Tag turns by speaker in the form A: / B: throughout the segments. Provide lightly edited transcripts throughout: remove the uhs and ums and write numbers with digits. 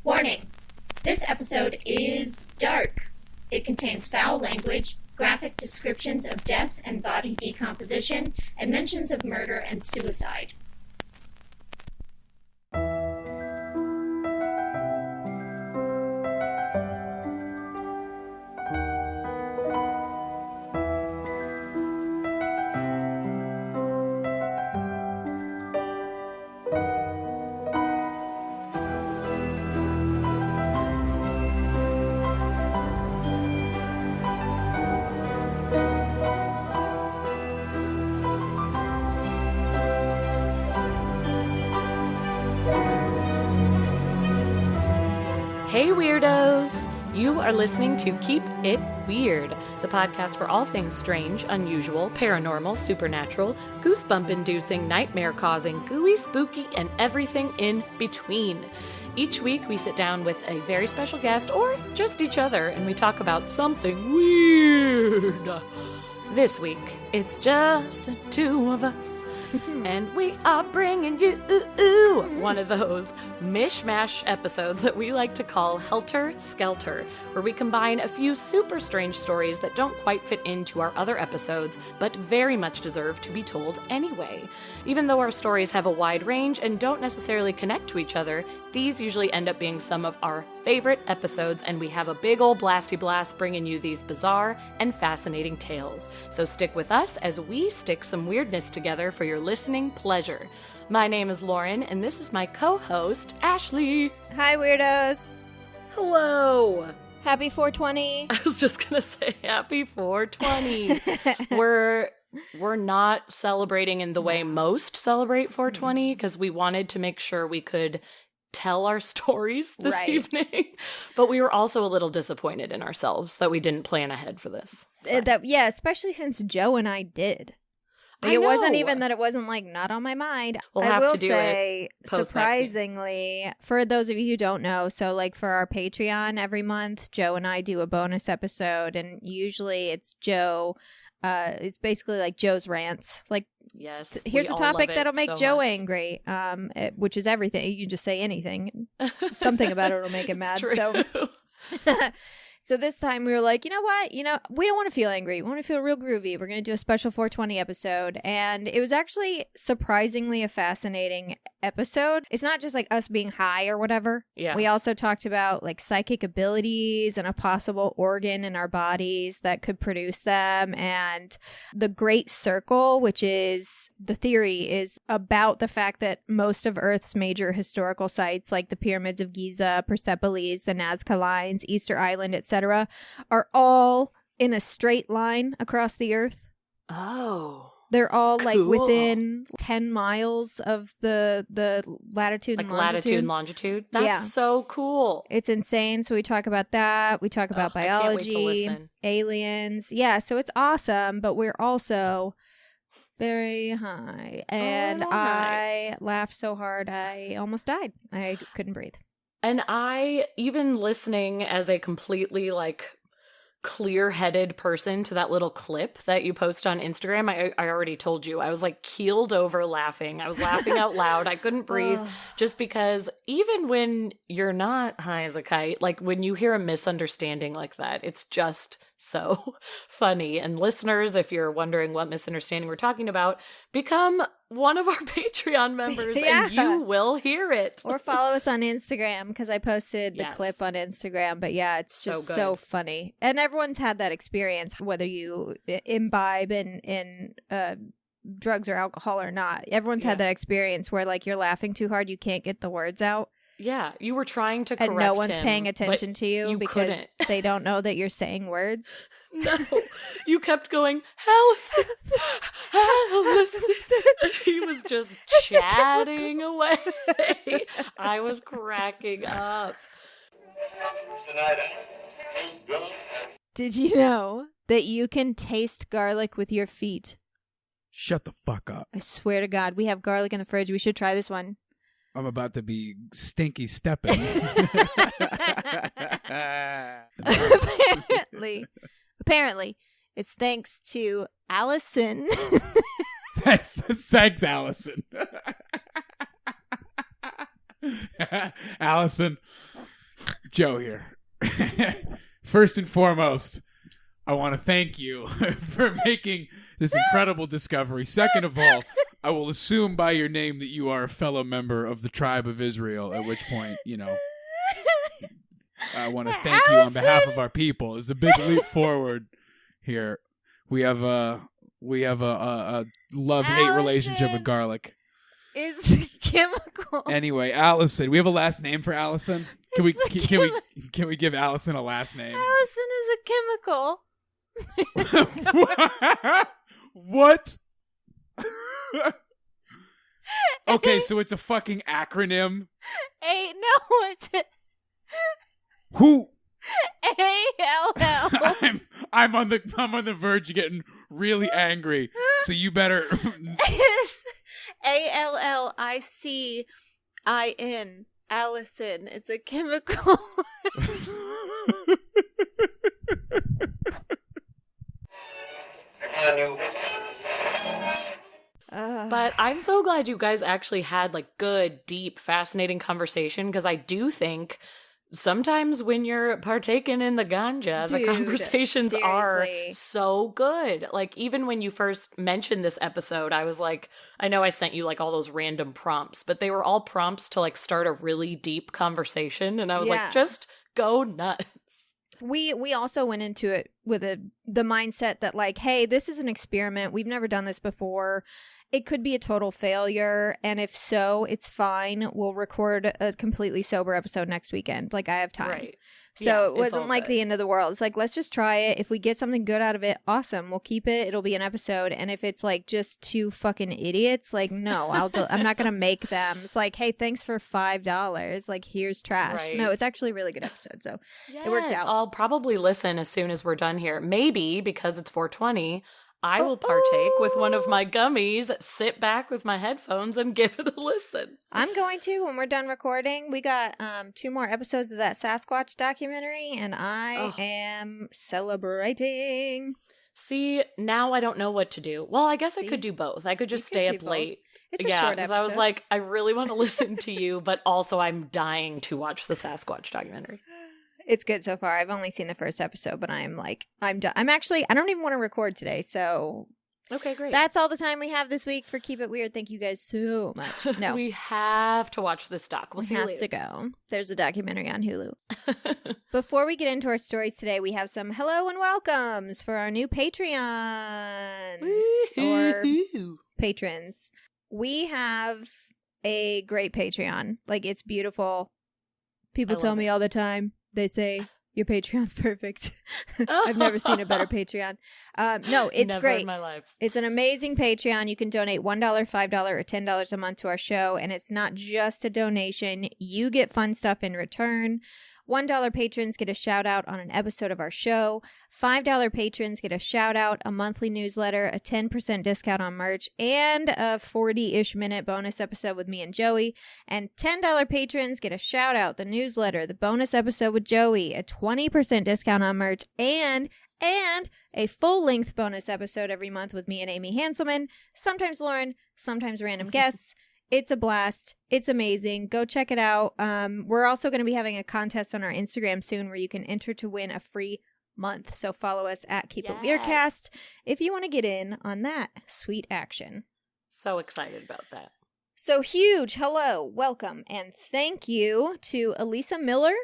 A: Warning! This episode is dark. It contains foul language, graphic descriptions of death and body decomposition, and mentions of murder and suicide.
B: Hey Weirdos! You are listening to Keep It Weird, the podcast for all things strange, unusual, paranormal, supernatural, goosebump-inducing, nightmare-causing, gooey, spooky, and everything in between. Each week we sit down with a very special guest, or just each other, and we talk about something weird. This week, it's just the two of us. And we are bringing you one of those mishmash episodes that we like to call Helter Skelter, where we combine a few super strange stories that don't quite fit into our other episodes, but very much deserve to be told anyway. Even though our stories have a wide range and don't necessarily connect to each other, these usually end up being some of our favorite episodes, and we have a big old blasty blast bringing you these bizarre and fascinating tales. So stick with us as we stick some weirdness together for your listening pleasure. My name is Lauren, and this is my co-host, Ashley.
C: Hi, weirdos.
B: Hello.
C: Happy 420.
B: I was just gonna say happy 420. We're not celebrating in the way most celebrate 420 because we wanted to make sure we could tell our stories this evening, but we were also a little disappointed in ourselves that we didn't plan ahead for this.
C: Especially since Joe and I did. It wasn't even that it wasn't like not on my mind.
B: We'll
C: I
B: have
C: will
B: to do
C: say,
B: it post-vaccine.
C: surprisingly, for those of you who don't know, so like for our Patreon every month, Joe and I do a bonus episode, and usually it's Joe. It's basically like Joe's rants. Like,
B: yes,
C: here's a topic that'll make Joe angry, which is everything. You can just say anything. Something about it will make him mad.
B: True.
C: So this time we were like, you know what? We don't want to feel angry. We want to feel real groovy. We're going to do a special 420 episode. And it was actually surprisingly a fascinating episode. It's not just like us being high or whatever.
B: Yeah.
C: We also talked about like psychic abilities and a possible organ in our bodies that could produce them. And the Great Circle, which is the theory, is about the fact that most of Earth's major historical sites, like the pyramids of Giza, Persepolis, the Nazca Lines, Easter Island, etc., are all in a straight line across the Earth.
B: Oh.
C: They're all
B: cool.
C: like within 10 miles of the latitude and longitude.
B: Latitude and longitude? That's so cool.
C: It's insane. So we talk about that. We talk about biology, aliens. Yeah, so it's awesome, but we're also very high. And I laughed so hard I almost died. I couldn't breathe.
B: And I, even listening as a completely, clear-headed person to that little clip that you post on Instagram, I already told you, I was, keeled over laughing. I was laughing out loud. I couldn't breathe just because even when you're not high as a kite, when you hear a misunderstanding like that, it's just so funny. And listeners, if you're wondering what misunderstanding we're talking about, become one of our Patreon members and you will hear it.
C: Or follow us on Instagram because I posted the clip on Instagram. But yeah, it's just so funny. And everyone's had that experience, whether you imbibe in drugs or alcohol or not. Everyone's had that experience where you're laughing too hard, you can't get the words out.
B: Yeah, you were trying to correct him.
C: And no one's paying attention to you because they don't know that you're saying words.
B: No, you kept going, Allison, Allison. And he was just chatting away. I was cracking up.
C: Did you know that you can taste garlic with your feet?
D: Shut the fuck up.
C: I swear to God, we have garlic in the fridge. We should try this one.
D: I'm about to be stinky stepping.
C: Apparently, it's thanks to Allison.
D: Thanks, Allison. Allison, Joe here. First and foremost, I want to thank you for making this incredible discovery. Second of all, I will assume by your name that you are a fellow member of the tribe of Israel, at which point, I want to thank you on behalf of our people. It's a big leap forward here. We have a love-hate relationship with garlic.
C: Is chemical.
D: Anyway, Allison. We have a last name for Allison? Can we give Allison a last name?
C: Allison is a chemical.
D: What? Okay, so it's a fucking acronym.
C: It's
D: Who?
C: ALL.
D: I'm on the verge of getting really angry. So you better.
C: It's ALLICIN. Allison. It's a chemical.
B: But I'm so glad you guys actually had like good, deep, fascinating conversation, because I do think sometimes when you're partaking in the ganja, the conversations are so good. Like, even when you first mentioned this episode, I was like, I know I sent you like all those random prompts, but they were all prompts to like start a really deep conversation. And I was like, just go nuts.
C: We also went into it with the mindset that like, hey, this is an experiment. We've never done this before. It could be a total failure, and if so, it's fine. We'll record a completely sober episode next weekend. Like, I have time.
B: Right.
C: So it wasn't like the end of the world. It's like, let's just try it. If we get something good out of it, awesome. We'll keep it. It'll be an episode. And if it's like just two fucking idiots, like, no, I'm not going to make them. It's like, hey, thanks for $5. Like, here's trash.
B: Right.
C: No, it's actually a really good episode. So it worked out.
B: I'll probably listen as soon as we're done here. Maybe because it's 420. I will partake with one of my gummies, sit back with my headphones, and give it a listen.
C: I'm going to when we're done recording. We got 2 more episodes of that Sasquatch documentary, and I am celebrating.
B: See, now I don't know what to do. Well, I guess I could do both. I could just stay up late.
C: It's a short episode.
B: I was like, I really want to listen to you, but also I'm dying to watch the Sasquatch documentary.
C: It's good so far. I've only seen the first episode, but I'm done. I don't even want to record today. So,
B: okay, great.
C: That's all the time we have this week for Keep It Weird. Thank you guys so much. No,
B: we have to watch this doc. We'll see you later.
C: We have to go. There's a documentary on Hulu. Before we get into our stories today, we have some hello and welcomes for our new Patreons or patrons. We have a great Patreon. Like, it's beautiful. People tell me all the time. They say, your Patreon's perfect. I've never seen a better Patreon. No, it's
B: never
C: great.
B: In my life.
C: It's an amazing Patreon. You can donate $1, $5, or $10 a month to our show. And it's not just a donation. You get fun stuff in return. $1 patrons get a shout out on an episode of our show. $5 patrons get a shout out, a monthly newsletter, a 10% discount on merch, and a 40-ish minute bonus episode with me and Joey. And $10 patrons get a shout out, the newsletter, the bonus episode with Joey, a 20% discount on merch, and a full-length bonus episode every month with me and Amy Hanselman, sometimes Lauren, sometimes random guests. It's a blast. It's amazing. Go check it out. We're also going to be having a contest on our Instagram soon where you can enter to win a free month. So follow us at Keep It Weirdcast if you want to get in on that sweet action.
B: So excited about that.
C: So huge hello, welcome, and thank you to Elisa Miller.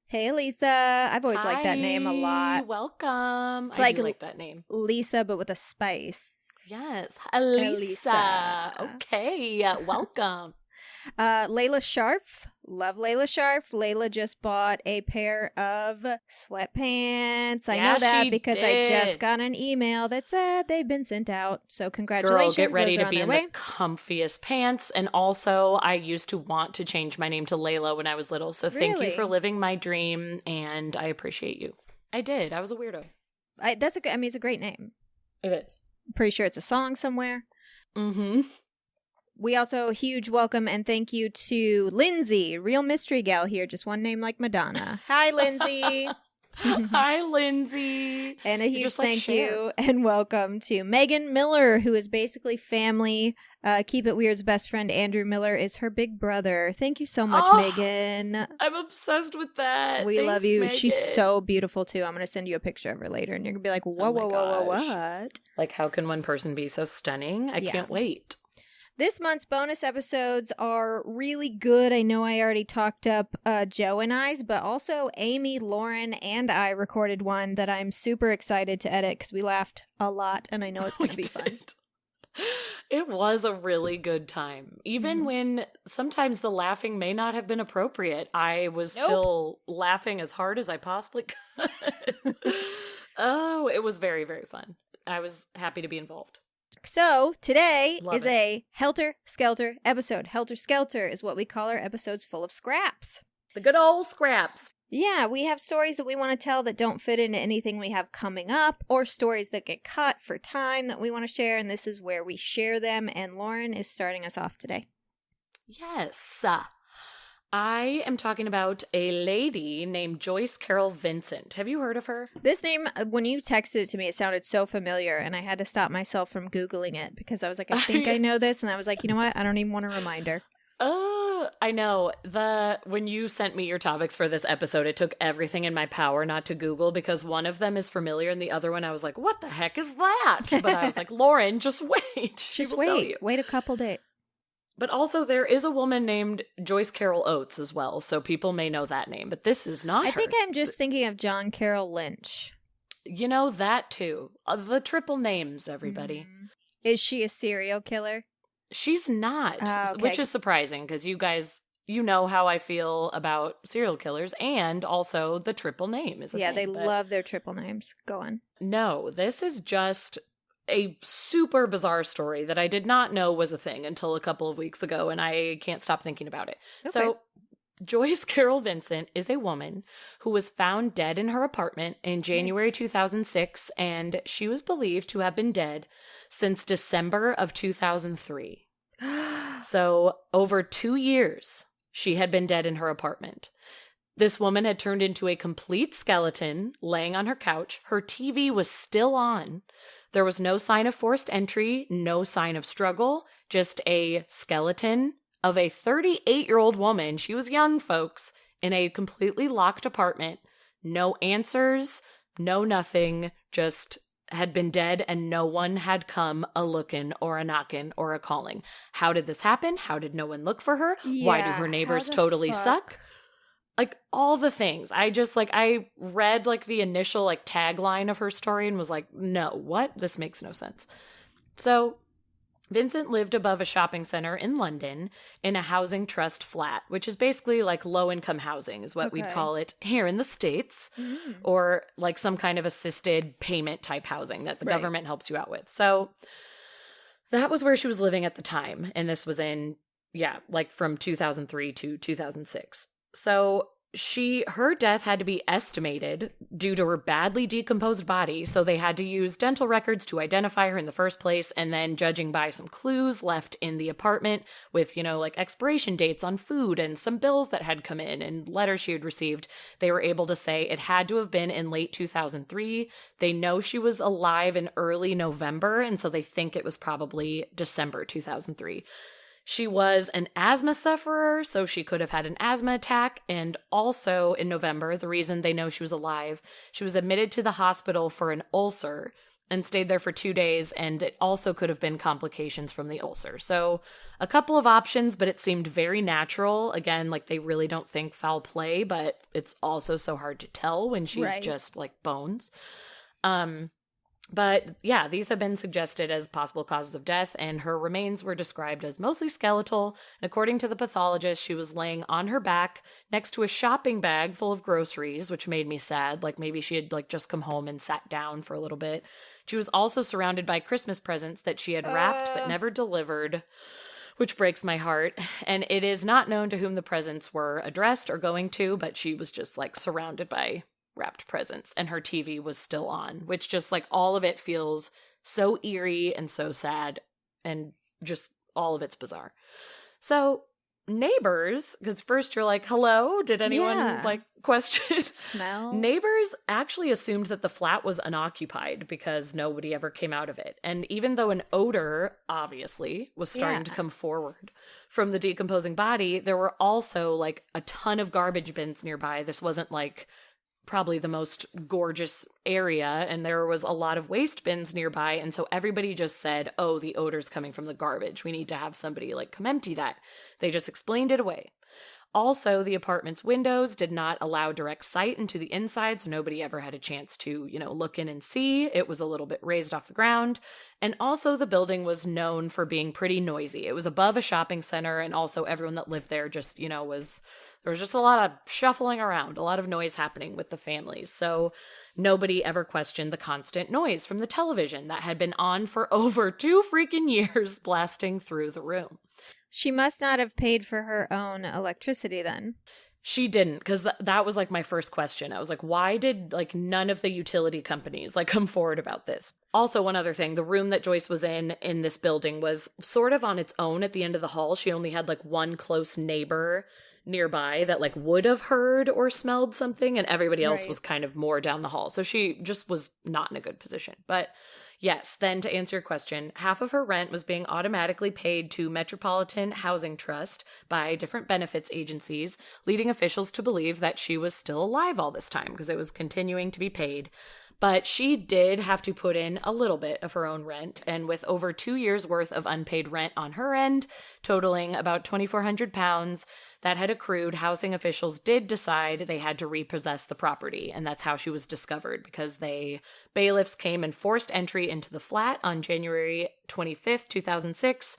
C: Hey, Elisa. I've always liked that name a lot.
B: Welcome.
C: It's
B: I do like that name.
C: Lisa, but with a spice.
B: Yes, Elisa. Okay, welcome.
C: Layla Sharf. Love Layla Sharf. Layla just bought a pair of sweatpants. I know that because I just got an email that said they've been sent out. So congratulations.
B: Girl, get ready to be in
C: the
B: comfiest pants. And also, I used to want to change my name to Layla when I was little. So thank you for living my dream, and I appreciate you. I did. I was a weirdo.
C: It's a great name.
B: It is.
C: Pretty sure it's a song somewhere.
B: Mm-hmm.
C: We also huge welcome and thank you to Lindsay, real mystery gal here, just one name like Madonna. Hi, Lindsay.
B: Hi, Lindsay.
C: And a huge
B: Just, like,
C: thank
B: share.
C: you and welcome to Megan Miller, who is basically family. Keep It Weird's best friend, Andrew Miller, is her big brother. Thank you so much,
B: Oh,
C: Megan.
B: I'm obsessed with that.
C: We love
B: Thanks,
C: you.
B: Megan.
C: She's so beautiful, too. I'm going to send you a picture of her later, and you're going to be like, whoa,
B: Oh my
C: whoa, whoa, whoa,
B: gosh.
C: what?
B: Like, how can one person be so stunning? I
C: Yeah.
B: can't wait.
C: This month's bonus episodes are really good. I know I already talked up Joe and I's, but also Amy, Lauren, and I recorded one that I'm super excited to edit because we laughed a lot, and I know it's going to be fun.
B: It was a really good time. Even when sometimes the laughing may not have been appropriate, I was still laughing as hard as I possibly could. Oh, it was very, very fun. I was happy to be involved.
C: So today
B: Love
C: is
B: it.
C: a Helter Skelter episode. Helter Skelter is what we call our episodes full of scraps.
B: The good old scraps.
C: Yeah, we have stories that we want to tell that don't fit into anything we have coming up, or stories that get cut for time that we want to share, and this is where we share them, and Lauren is starting us off today.
B: Yes. I am talking about a lady named Joyce Carol Vincent. Have you heard of her?
C: This name, when you texted it to me, it sounded so familiar, and I had to stop myself from Googling it, because I was like, I think I know this, and I was like, you know what? I don't even want a reminder.
B: I know. When you sent me your topics for this episode, it took everything in my power not to Google, because one of them is familiar and the other one I was like, what the heck is that? But I was like, Lauren, just wait. She will tell you.
C: Wait a couple days.
B: But also there is a woman named Joyce Carol Oates as well, so people may know that name, but this is not her.
C: I think I'm just thinking of John Carroll Lynch.
B: You know, that too. The triple names, everybody.
C: Is she a serial killer?
B: She's not,
C: okay.
B: which is surprising because you guys, you know how I feel about serial killers, and also the triple name is a
C: Yeah,
B: thing,
C: they
B: but
C: love their triple names. Go on.
B: No, this is just a super bizarre story that I did not know was a thing until a couple of weeks ago, and I can't stop thinking about it.
C: Okay.
B: So, Joyce Carol Vincent is a woman who was found dead in her apartment in January 2006, and she was believed to have been dead since December of 2003. So, over 2 years, she had been dead in her apartment. This woman had turned into a complete skeleton, laying on her couch. Her TV was still on. There was no sign of forced entry, no sign of struggle, just a skeleton of a 38-year-old woman. She was young, folks, in a completely locked apartment. No answers, no nothing, just had been dead, and no one had come a looking or a knocking or a calling. How did this happen? How did no one look for her? Why do her neighbors totally suck? Like, all the things. I read, like, the initial, like, tagline of her story and was like, no, what? This makes no sense. So, Vincent lived above a shopping center in London in a housing trust flat, which is basically like low-income housing is what we'd call it here in the States, or like some kind of assisted payment type housing that the government helps you out with. So that was where she was living at the time, and this was in, like from 2003 to 2006. So her death had to be estimated due to her badly decomposed body, so they had to use dental records to identify her in the first place, and then judging by some clues left in the apartment with, like expiration dates on food and some bills that had come in and letters she had received, they were able to say it had to have been in late 2003. They know she was alive in early November, and so they think it was probably December 2003. She was an asthma sufferer, so she could have had an asthma attack. And also in November, the reason they know she was alive, she was admitted to the hospital for an ulcer and stayed there for 2 days. And it also could have been complications from the ulcer. So a couple of options, but it seemed very natural. Again, like they really don't think foul play, but it's also so hard to tell when she's just like bones. But yeah, these have been suggested as possible causes of death, and her remains were described as mostly skeletal. And according to the pathologist, she was laying on her back next to a shopping bag full of groceries, which made me sad. Like maybe she had like just come home and sat down for a little bit. She was also surrounded by Christmas presents that she had wrapped but never delivered, which breaks my heart. And it is not known to whom the presents were addressed or going to, but she was just like surrounded by wrapped presents, and her TV was still on, which just like all of it feels so eerie and so sad, and just all of it's bizarre. So neighbors, because first you're like, hello, did anyone like question?
C: Smell?
B: Neighbors actually assumed that the flat was unoccupied because nobody ever came out of it. And even though an odor, obviously, was starting to come forward from the decomposing body, there were also like a ton of garbage bins nearby. This wasn't like probably the most gorgeous area, and there was a lot of waste bins nearby, and so everybody just said, oh, the odor's coming from the garbage, we need to have somebody like come empty that. They just explained it away. Also, the apartment's windows did not allow direct sight into the inside, so nobody ever had a chance to, look in and see. It was a little bit raised off the ground. And also, the building was known for being pretty noisy. It was above a shopping center, and also everyone that lived there just, there was just a lot of shuffling around, a lot of noise happening with the families. So nobody ever questioned the constant noise from the television that had been on for over 2 freaking years, blasting through the room.
C: She must not have paid for her own electricity then.
B: She didn't, because that was like my first question. I was like, why did like none of the utility companies like come forward about this? Also, one other thing, the room that Joyce was in this building was sort of on its own at the end of the hall. She only had like one close neighbor nearby that like would have heard or smelled something, and everybody else was kind of more down the hall. So she just was not in a good position. But yes, then to answer your question, half of her rent was being automatically paid to Metropolitan Housing Trust by different benefits agencies, leading officials to believe that she was still alive all this time because it was continuing to be paid. But she did have to put in a little bit of her own rent, and with over 2 years' worth of unpaid rent on her end, totaling about £2,400 that had accrued, housing officials did decide they had to repossess the property, and that's how she was discovered, because bailiffs came and forced entry into the flat on January 25th, 2006,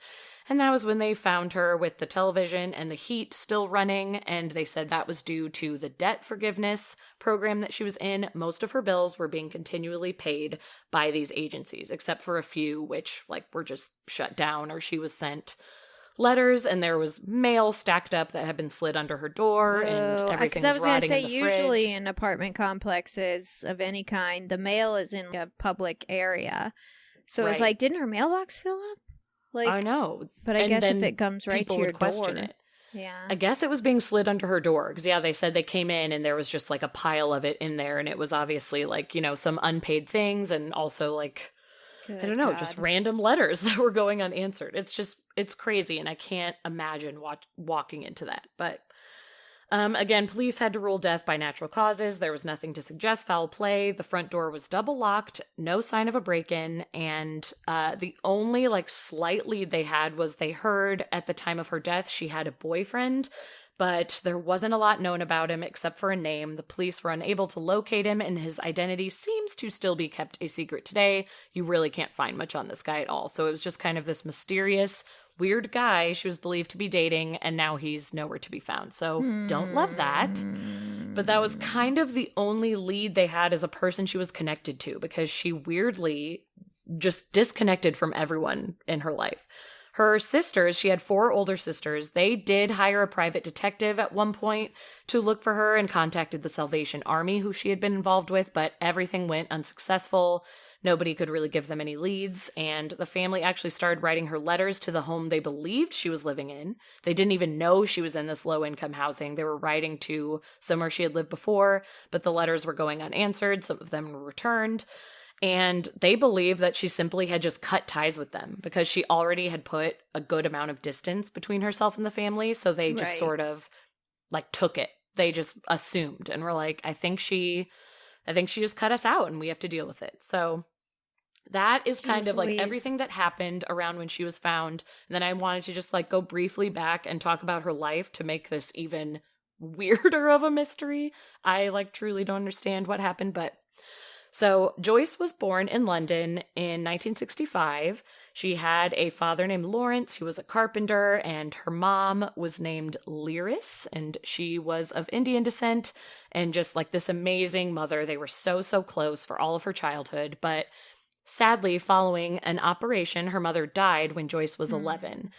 B: and that was when they found her with the television and the heat still running, and they said that was due to the debt forgiveness program that she was in. Most of her bills were being continually paid by these agencies, except for a few which were just shut down, or she was sent letters and there was mail stacked up that had been slid under her door, and everything was rotting in the fridge.
C: Usually in apartment complexes of any kind, the mail is in a public area. So it's like, didn't her mailbox fill up?
B: I know.
C: But I guess if it comes right to your door. Question it.
B: Yeah. I guess it was being slid under her door because, they said they came in and there was just like a pile of it in there, and it was obviously some unpaid things, and also I don't know, just random letters that were going unanswered. It's crazy, and I can't imagine walking into that. But again, police had to rule death by natural causes. There was nothing to suggest foul play. The front door was double locked, no sign of a break-in, and the only slight lead they had was they heard at the time of her death she had a boyfriend, but there wasn't a lot known about him except for a name. The police were unable to locate him, and his identity seems to still be kept a secret today. You really can't find much on this guy at all. So it was just kind of this mysterious, weird guy she was believed to be dating, and now he's nowhere to be found. So don't love that. But that was kind of the only lead they had as a person she was connected to, because she weirdly just disconnected from everyone in her life. Her sisters, she had 4 older sisters, they did hire a private detective at one point to look for her and contacted the Salvation Army, who she had been involved with, but everything went unsuccessful. Nobody could really give them any leads, and the family actually started writing her letters to the home they believed she was living in. They didn't even know she was in this low-income housing. They were writing to somewhere she had lived before, but the letters were going unanswered. Some of them were returned. And they believe that she simply had just cut ties with them because she already had put a good amount of distance between herself and the family. So they just sort of took it. They just assumed and were like, I think she just cut us out and we have to deal with it. So that is kind of everything that happened around when she was found. And then I wanted to just go briefly back and talk about her life to make this even weirder of a mystery. I truly don't understand what happened, but so Joyce was born in London in 1965. She had a father named Lawrence, who was a carpenter, and her mom was named Lyris, and she was of Indian descent, and just this amazing mother. They were so, so close for all of her childhood, but sadly, following an operation, her mother died when Joyce was 11.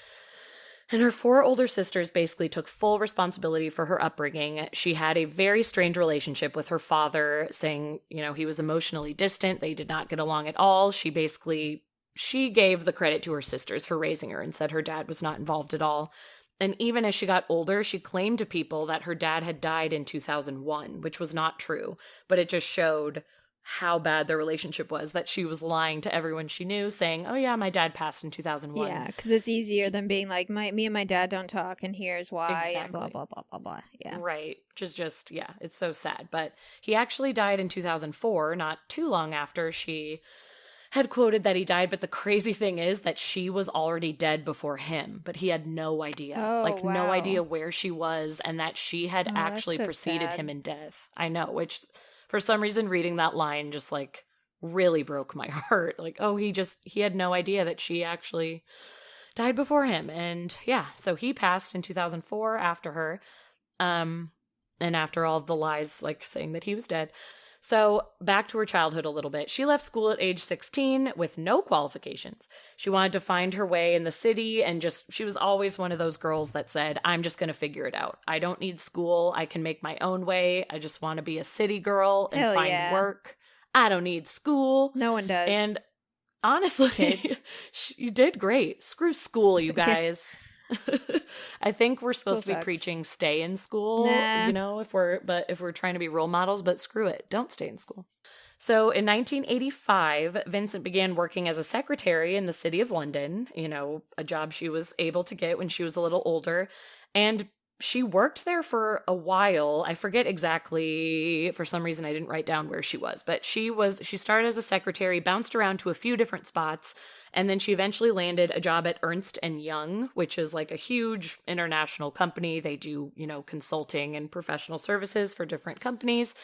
B: And her 4 older sisters basically took full responsibility for her upbringing. She had a very strained relationship with her father, saying, he was emotionally distant. They did not get along at all. She gave the credit to her sisters for raising her and said her dad was not involved at all. And even as she got older, she claimed to people that her dad had died in 2001, which was not true. But it just showed how bad their relationship was, that she was lying to everyone she knew, saying, oh yeah, my dad passed in 2001.
C: Yeah, because it's easier than being like, me and my dad don't talk, and here's why,
B: Exactly.
C: and blah, blah, blah, blah, blah. Yeah.
B: Right. Just, yeah, it's so sad. But he actually died in 2004, not too long after she had quoted that he died. But the crazy thing is that she was already dead before him, but he had no idea.
C: Oh,
B: like,
C: wow.
B: no idea where she was, and that she had actually
C: that's so
B: preceded
C: sad.
B: him in death. I know, which for some reason reading that line just like really broke my heart. Like, oh, he had no idea that she actually died before him. And yeah, so he passed in 2004 after her. And after all the lies, like saying that he was dead. So back to her childhood a little bit. She left school at age 16 with no qualifications. She wanted to find her way in the city, and she was always one of those girls that said, I'm just going to figure it out. I don't need school. I can make my own way. I just want to be a city girl and
C: Hell
B: find
C: yeah.
B: work. I don't need school.
C: No one does.
B: And honestly,
C: Kids.
B: she did great. Screw school, you guys. I think we're supposed
C: School
B: to be
C: sucks.
B: preaching stay in school,
C: Nah.
B: you know, if we're trying to be role models, but screw it. Don't stay in school. So in 1985, Vincent began working as a secretary in the city of London, you know, a job she was able to get when she was a little older. And she worked there for a while. I forget exactly, for some reason I didn't write down where she was, but she started as a secretary, bounced around to a few different spots, and then she eventually landed a job at Ernst & Young, which is like a huge international company. They do, you know, consulting and professional services for different companies.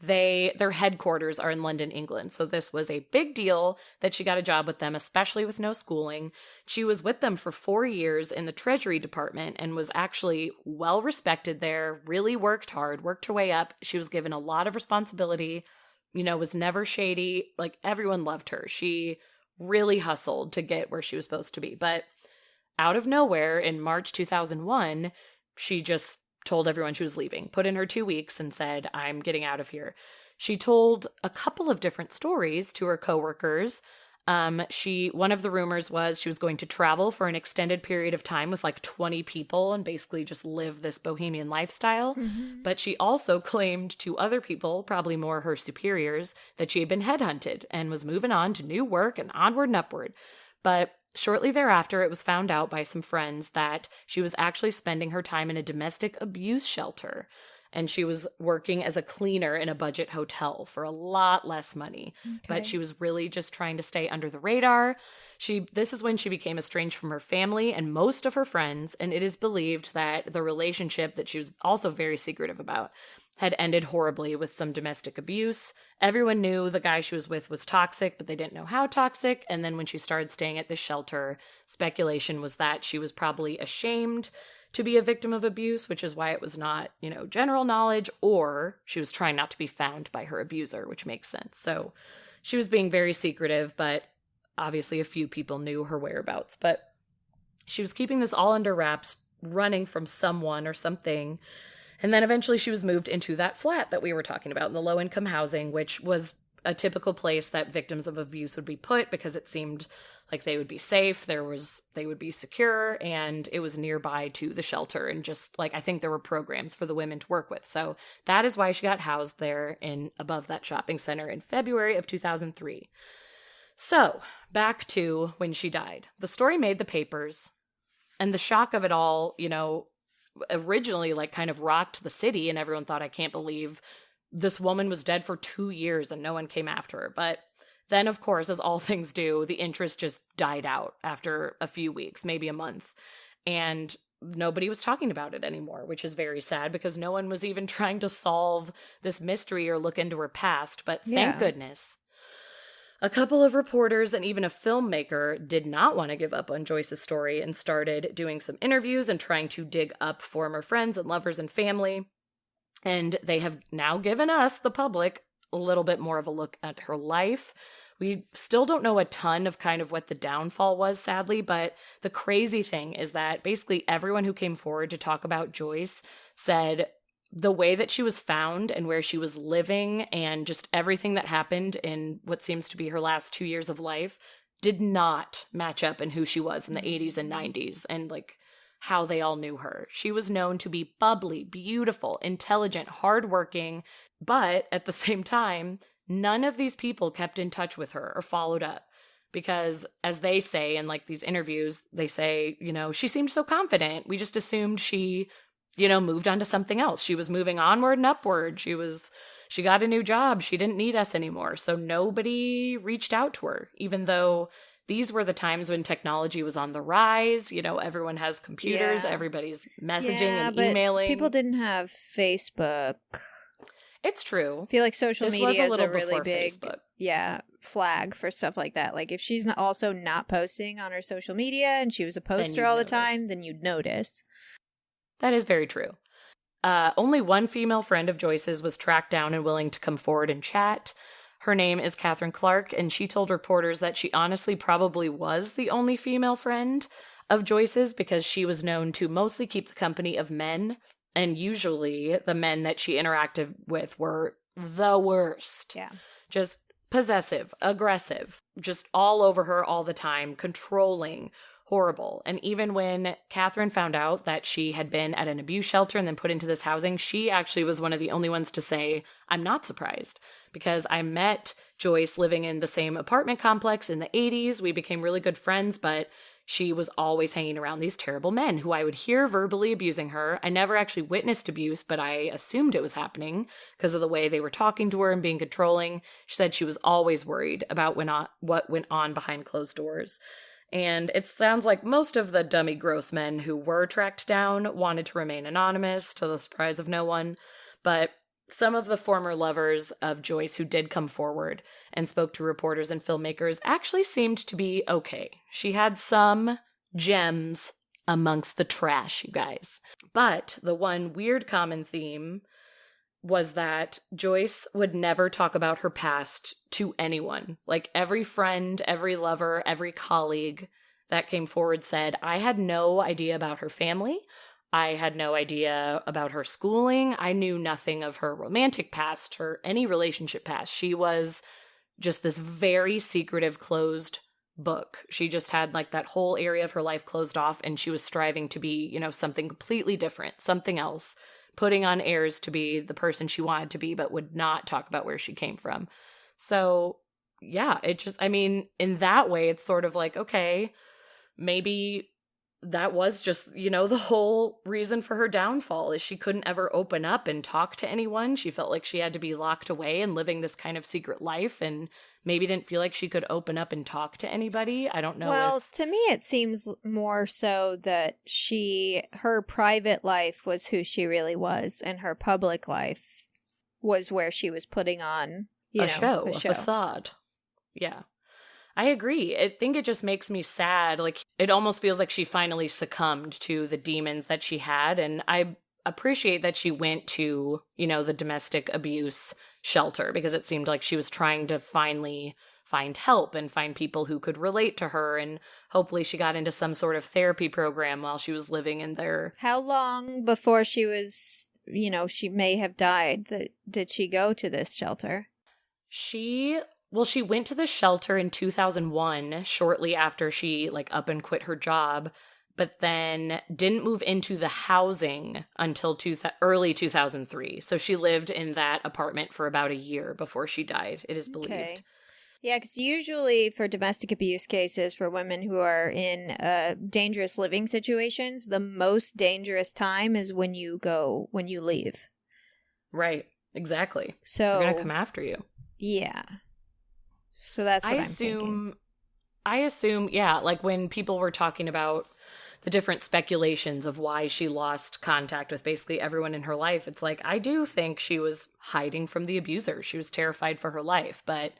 B: Their headquarters are in London, England. So this was a big deal that she got a job with them, especially with no schooling. She was with them for 4 years in the Treasury Department and was actually well respected there, really worked hard, worked her way up. She was given a lot of responsibility, you know, was never shady. Like, everyone loved her. She really hustled to get where she was supposed to be. But out of nowhere, in March 2001, she just told everyone she was leaving, put in her 2 weeks and said, I'm getting out of here. She told a couple of different stories to her coworkers. One of the rumors was she was going to travel for an extended period of time with like 20 people and basically just live this bohemian lifestyle.
C: Mhm.
B: But she also claimed to other people, probably more her superiors, that she had been headhunted and was moving on to new work and onward and upward. But shortly thereafter, it was found out by some friends that she was actually spending her time in a domestic abuse shelter, and she was working as a cleaner in a budget hotel for a lot less money. But she was really just trying to stay under the radar. This is when she became estranged from her family and most of her friends, and it is believed that the relationship that she was also very secretive about had ended horribly with some domestic abuse. Everyone knew the guy she was with was toxic, but they didn't know how toxic. And then when she started staying at the shelter, speculation was that she was probably ashamed to be a victim of abuse, which is why it was not, you know, general knowledge, or she was trying not to be found by her abuser, which makes sense. So she was being very secretive, but obviously a few people knew her whereabouts. But she was keeping this all under wraps, running from someone or something. And then eventually she was moved into that flat that we were talking about, in the low-income housing, which was a typical place that victims of abuse would be put because it seemed like they would be safe, they would be secure, and it was nearby to the shelter. And just like, I think there were programs for the women to work with. So that is why she got housed there above that shopping center in February of 2003. So back to when she died. The story made the papers, and the shock of it all, you know, originally like kind of rocked the city, and everyone thought, I can't believe this woman was dead for 2 years and no one came after her. But then, of course, as all things do, the interest just died out after a few weeks, maybe a month, and nobody was talking about it anymore, which is very sad because no one was even trying to solve this mystery or look into her past. But thank goodness, a couple of reporters and even a filmmaker did not want to give up on Joyce's story and started doing some interviews and trying to dig up former friends and lovers and family. And they have now given us, the public, a little bit more of a look at her life. We still don't know a ton of kind of what the downfall was, sadly, but the crazy thing is that basically everyone who came forward to talk about Joyce said the way that she was found and where she was living and just everything that happened in what seems to be her last 2 years of life did not match up in who she was in the 80s and 90s. And like, how they all knew her. She was known to be bubbly, beautiful, intelligent, hardworking, but at the same time, none of these people kept in touch with her or followed up. Because as they say in like these interviews, they say, she seemed so confident. We just assumed she, moved on to something else. She was moving onward and upward. She got a new job. She didn't need us anymore. So nobody reached out to her, even though these were the times when technology was on the rise. Everyone has computers.
C: Yeah.
B: Everybody's messaging and
C: but
B: emailing.
C: People didn't have Facebook.
B: It's true.
C: I feel like social media is a really big
B: Facebook.
C: Flag for stuff like that. Like if she's also not posting on her social media and she was a poster all the time, then you'd notice.
B: That is very true. Only one female friend of Joyce's was tracked down and willing to come forward and chat. Her name is Catherine Clark, and she told reporters that she honestly probably was the only female friend of Joyce's because she was known to mostly keep the company of men, and usually the men that she interacted with were the worst.
C: Yeah.
B: Just possessive, aggressive, just all over her all the time, controlling, horrible. And even when Catherine found out that she had been at an abuse shelter and then put into this housing, she actually was one of the only ones to say, I'm not surprised, because I met Joyce living in the same apartment complex in the 80s. We became really good friends, but she was always hanging around these terrible men who I would hear verbally abusing her. I never actually witnessed abuse, but I assumed it was happening because of the way they were talking to her and being controlling. She said she was always worried about what went on behind closed doors. And it sounds like most of the dummy gross men who were tracked down wanted to remain anonymous, to the surprise of no one. But some of the former lovers of Joyce who did come forward and spoke to reporters and filmmakers actually seemed to be okay. She had some gems amongst the trash, you guys. But the one weird common theme was that Joyce would never talk about her past to anyone. Like every friend, every lover, every colleague that came forward said, I had no idea about her family. I had no idea about her schooling. I knew nothing of her romantic past, her any relationship past. She was just this very secretive, closed book. She just had like that whole area of her life closed off, and she was striving to be, something completely different, something else, putting on airs to be the person she wanted to be, but would not talk about where she came from. So yeah, in that way, it's sort of like, okay, maybe that was just, the whole reason for her downfall is she couldn't ever open up and talk to anyone. She felt like she had to be locked away and living this kind of secret life, and maybe didn't feel like she could open up and talk to anybody. I don't know.
C: Well, to me, it seems more so that her private life was who she really was, and her public life was where she was putting on,
B: a facade. Yeah. I agree. I think it just makes me sad. Like, it almost feels like she finally succumbed to the demons that she had. And I appreciate that she went to, the domestic abuse shelter, because it seemed like she was trying to finally find help and find people who could relate to her. And hopefully she got into some sort of therapy program while she was living in there.
C: How long before she was, she may have died, did she go to this shelter?
B: She went to the shelter in 2001, shortly after she up and quit her job, but then didn't move into the housing until early 2003. So she lived in that apartment for about a year before she died, it is believed.
C: Okay. Yeah, because usually for domestic abuse cases, for women who are in dangerous living situations, the most dangerous time is when you leave.
B: Right, exactly.
C: So
B: they're going to come after you.
C: Yeah. So that's what I'm thinking.
B: I assume, yeah, when people were talking about the different speculations of why she lost contact with basically everyone in her life, it's like, I do think she was hiding from the abuser. She was terrified for her life, but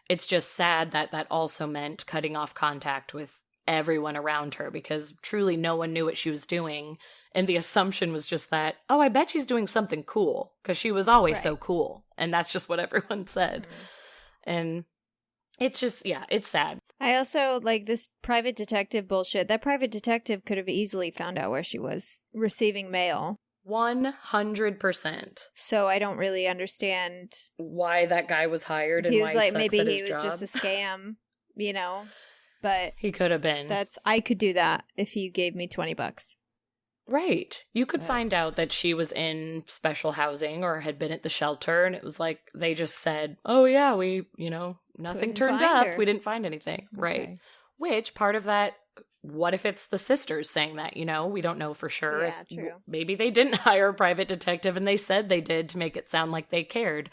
B: it's just sad that that also meant cutting off contact with everyone around her, because truly no one knew what she was doing. And the assumption was just that, oh, I bet she's doing something cool, because she was always so cool. And that's just what everyone said. Mm-hmm. And it's just, yeah, it's sad.
C: I also this private detective bullshit. That private detective could have easily found out where she was receiving mail.
B: 100%.
C: So I don't really understand
B: why that guy was hired.
C: He
B: and
C: was
B: why
C: maybe he was
B: job.
C: just a scam, But
B: he could have been.
C: I could do that if you gave me $20.
B: Right. You could find out that she was in special housing or had been at the shelter, and it was like they just said, oh, yeah, we, nothing turned up.
C: Her.
B: We didn't find anything. Okay. Right. Which part of that, what if it's the sisters saying that, we don't know for sure.
C: Yeah, true.
B: Maybe they didn't hire a private detective and they said they did to make it sound like they cared.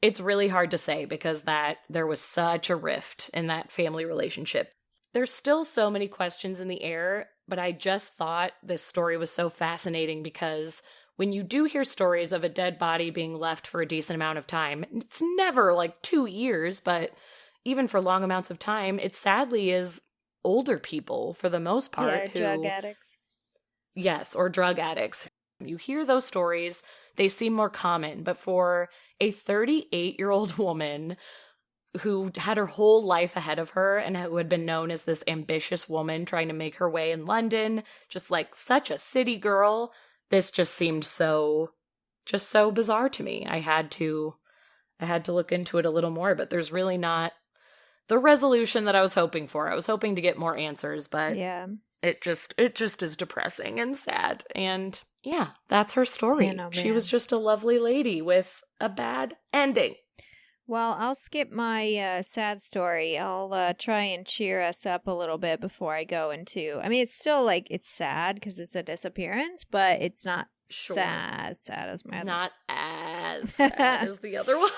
B: It's really hard to say because there was such a rift in that family relationship. There's still so many questions in the air, but I just thought this story was so fascinating because when you do hear stories of a dead body being left for a decent amount of time, it's never like 2 years, but even for long amounts of time, it sadly is older people for the most part.
C: Drug addicts.
B: Yes, or drug addicts. You hear those stories, they seem more common, but for a 38-year-old woman who had her whole life ahead of her and who had been known as this ambitious woman trying to make her way in London, just like such a city girl, this just seemed so bizarre to me. I had to look into it a little more, but there's really not the resolution that I was hoping for. I was hoping to get more answers, but yeah, it just is depressing and sad. And yeah, that's her story. She was just a lovely lady with a bad ending.
C: Well, I'll skip my sad story. I'll try and cheer us up a little bit before I go into... I mean, it's still it's sad because it's a disappearance, but it's not sad as my other...
B: Not as sad as the other one.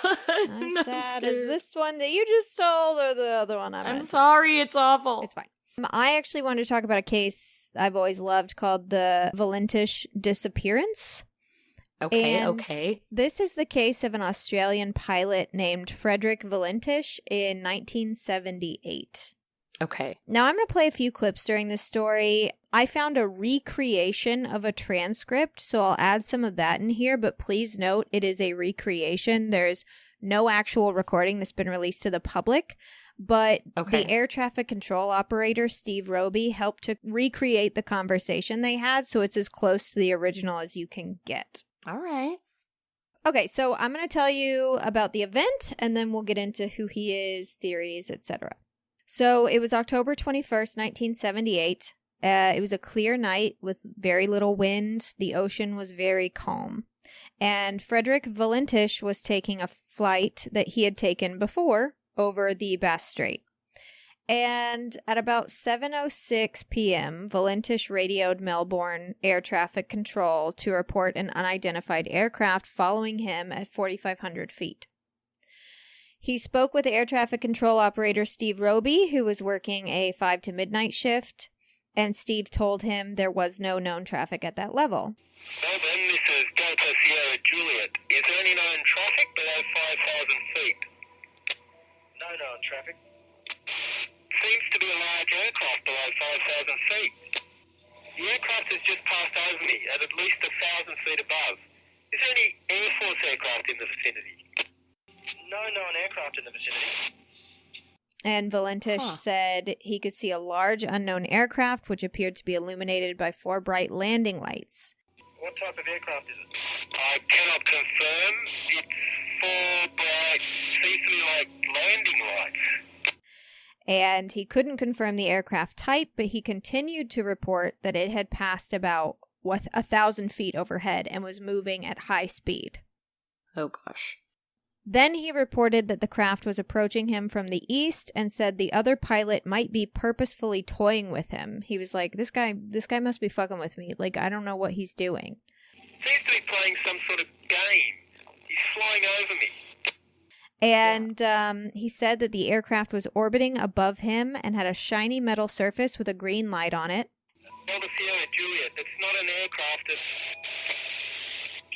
C: Not sad as this one that you just told or the other one
B: I'm sorry, it's awful.
C: It's fine. I actually wanted to talk about a case I've always loved called the Valentis Disappearance.
B: Okay.
C: This is the case of an Australian pilot named Frederick Valentich in 1978.
B: Okay.
C: Now I'm going to play a few clips during this story. I found a recreation of a transcript, so I'll add some of that in here, but please note it is a recreation. There's no actual recording that's been released to the public, but the air traffic control operator, Steve Roby, helped to recreate the conversation they had, so it's as close to the original as you can get.
B: All right.
C: Okay, so I'm going to tell you about the event, and then we'll get into who he is, theories, etc. So it was October 21st, 1978. It was a clear night with very little wind. The ocean was very calm. And Frederick Valentich was taking a flight that he had taken before over the Bass Strait. And at about 7:06 p.m., Valentich radioed Melbourne Air Traffic Control to report an unidentified aircraft following him at 4,500 feet. He spoke with air traffic control operator Steve Roby, who was working a 5 to midnight shift, and Steve told him there was no known traffic at that level.
E: Melbourne, this is Delta Sierra Juliet. Is there any known traffic below 5,000 feet? No known traffic. Seems to be a large aircraft below 5,000 feet. The aircraft has just passed over me at least 1,000 feet above. Is there any Air Force aircraft in the vicinity? No known aircraft in the vicinity.
C: And Valentich said he could see a large unknown aircraft which appeared to be illuminated by 4 bright landing lights.
E: What type of aircraft is it? I cannot confirm. It's 4 bright, seems to be like landing lights.
C: And he couldn't confirm the aircraft type, but he continued to report that it had passed about 1,000 feet overhead and was moving at high speed.
B: Oh, gosh.
C: Then he reported that the craft was approaching him from the east and said the other pilot might be purposefully toying with him. He was like, this guy must be fucking with me. Like, I don't know what he's doing.
E: Seems to be playing some sort of game. He's flying over me.
C: And he said that the aircraft was orbiting above him and had a shiny metal surface with a green light on it.
E: Delta Sierra Juliet, it's not an aircraft.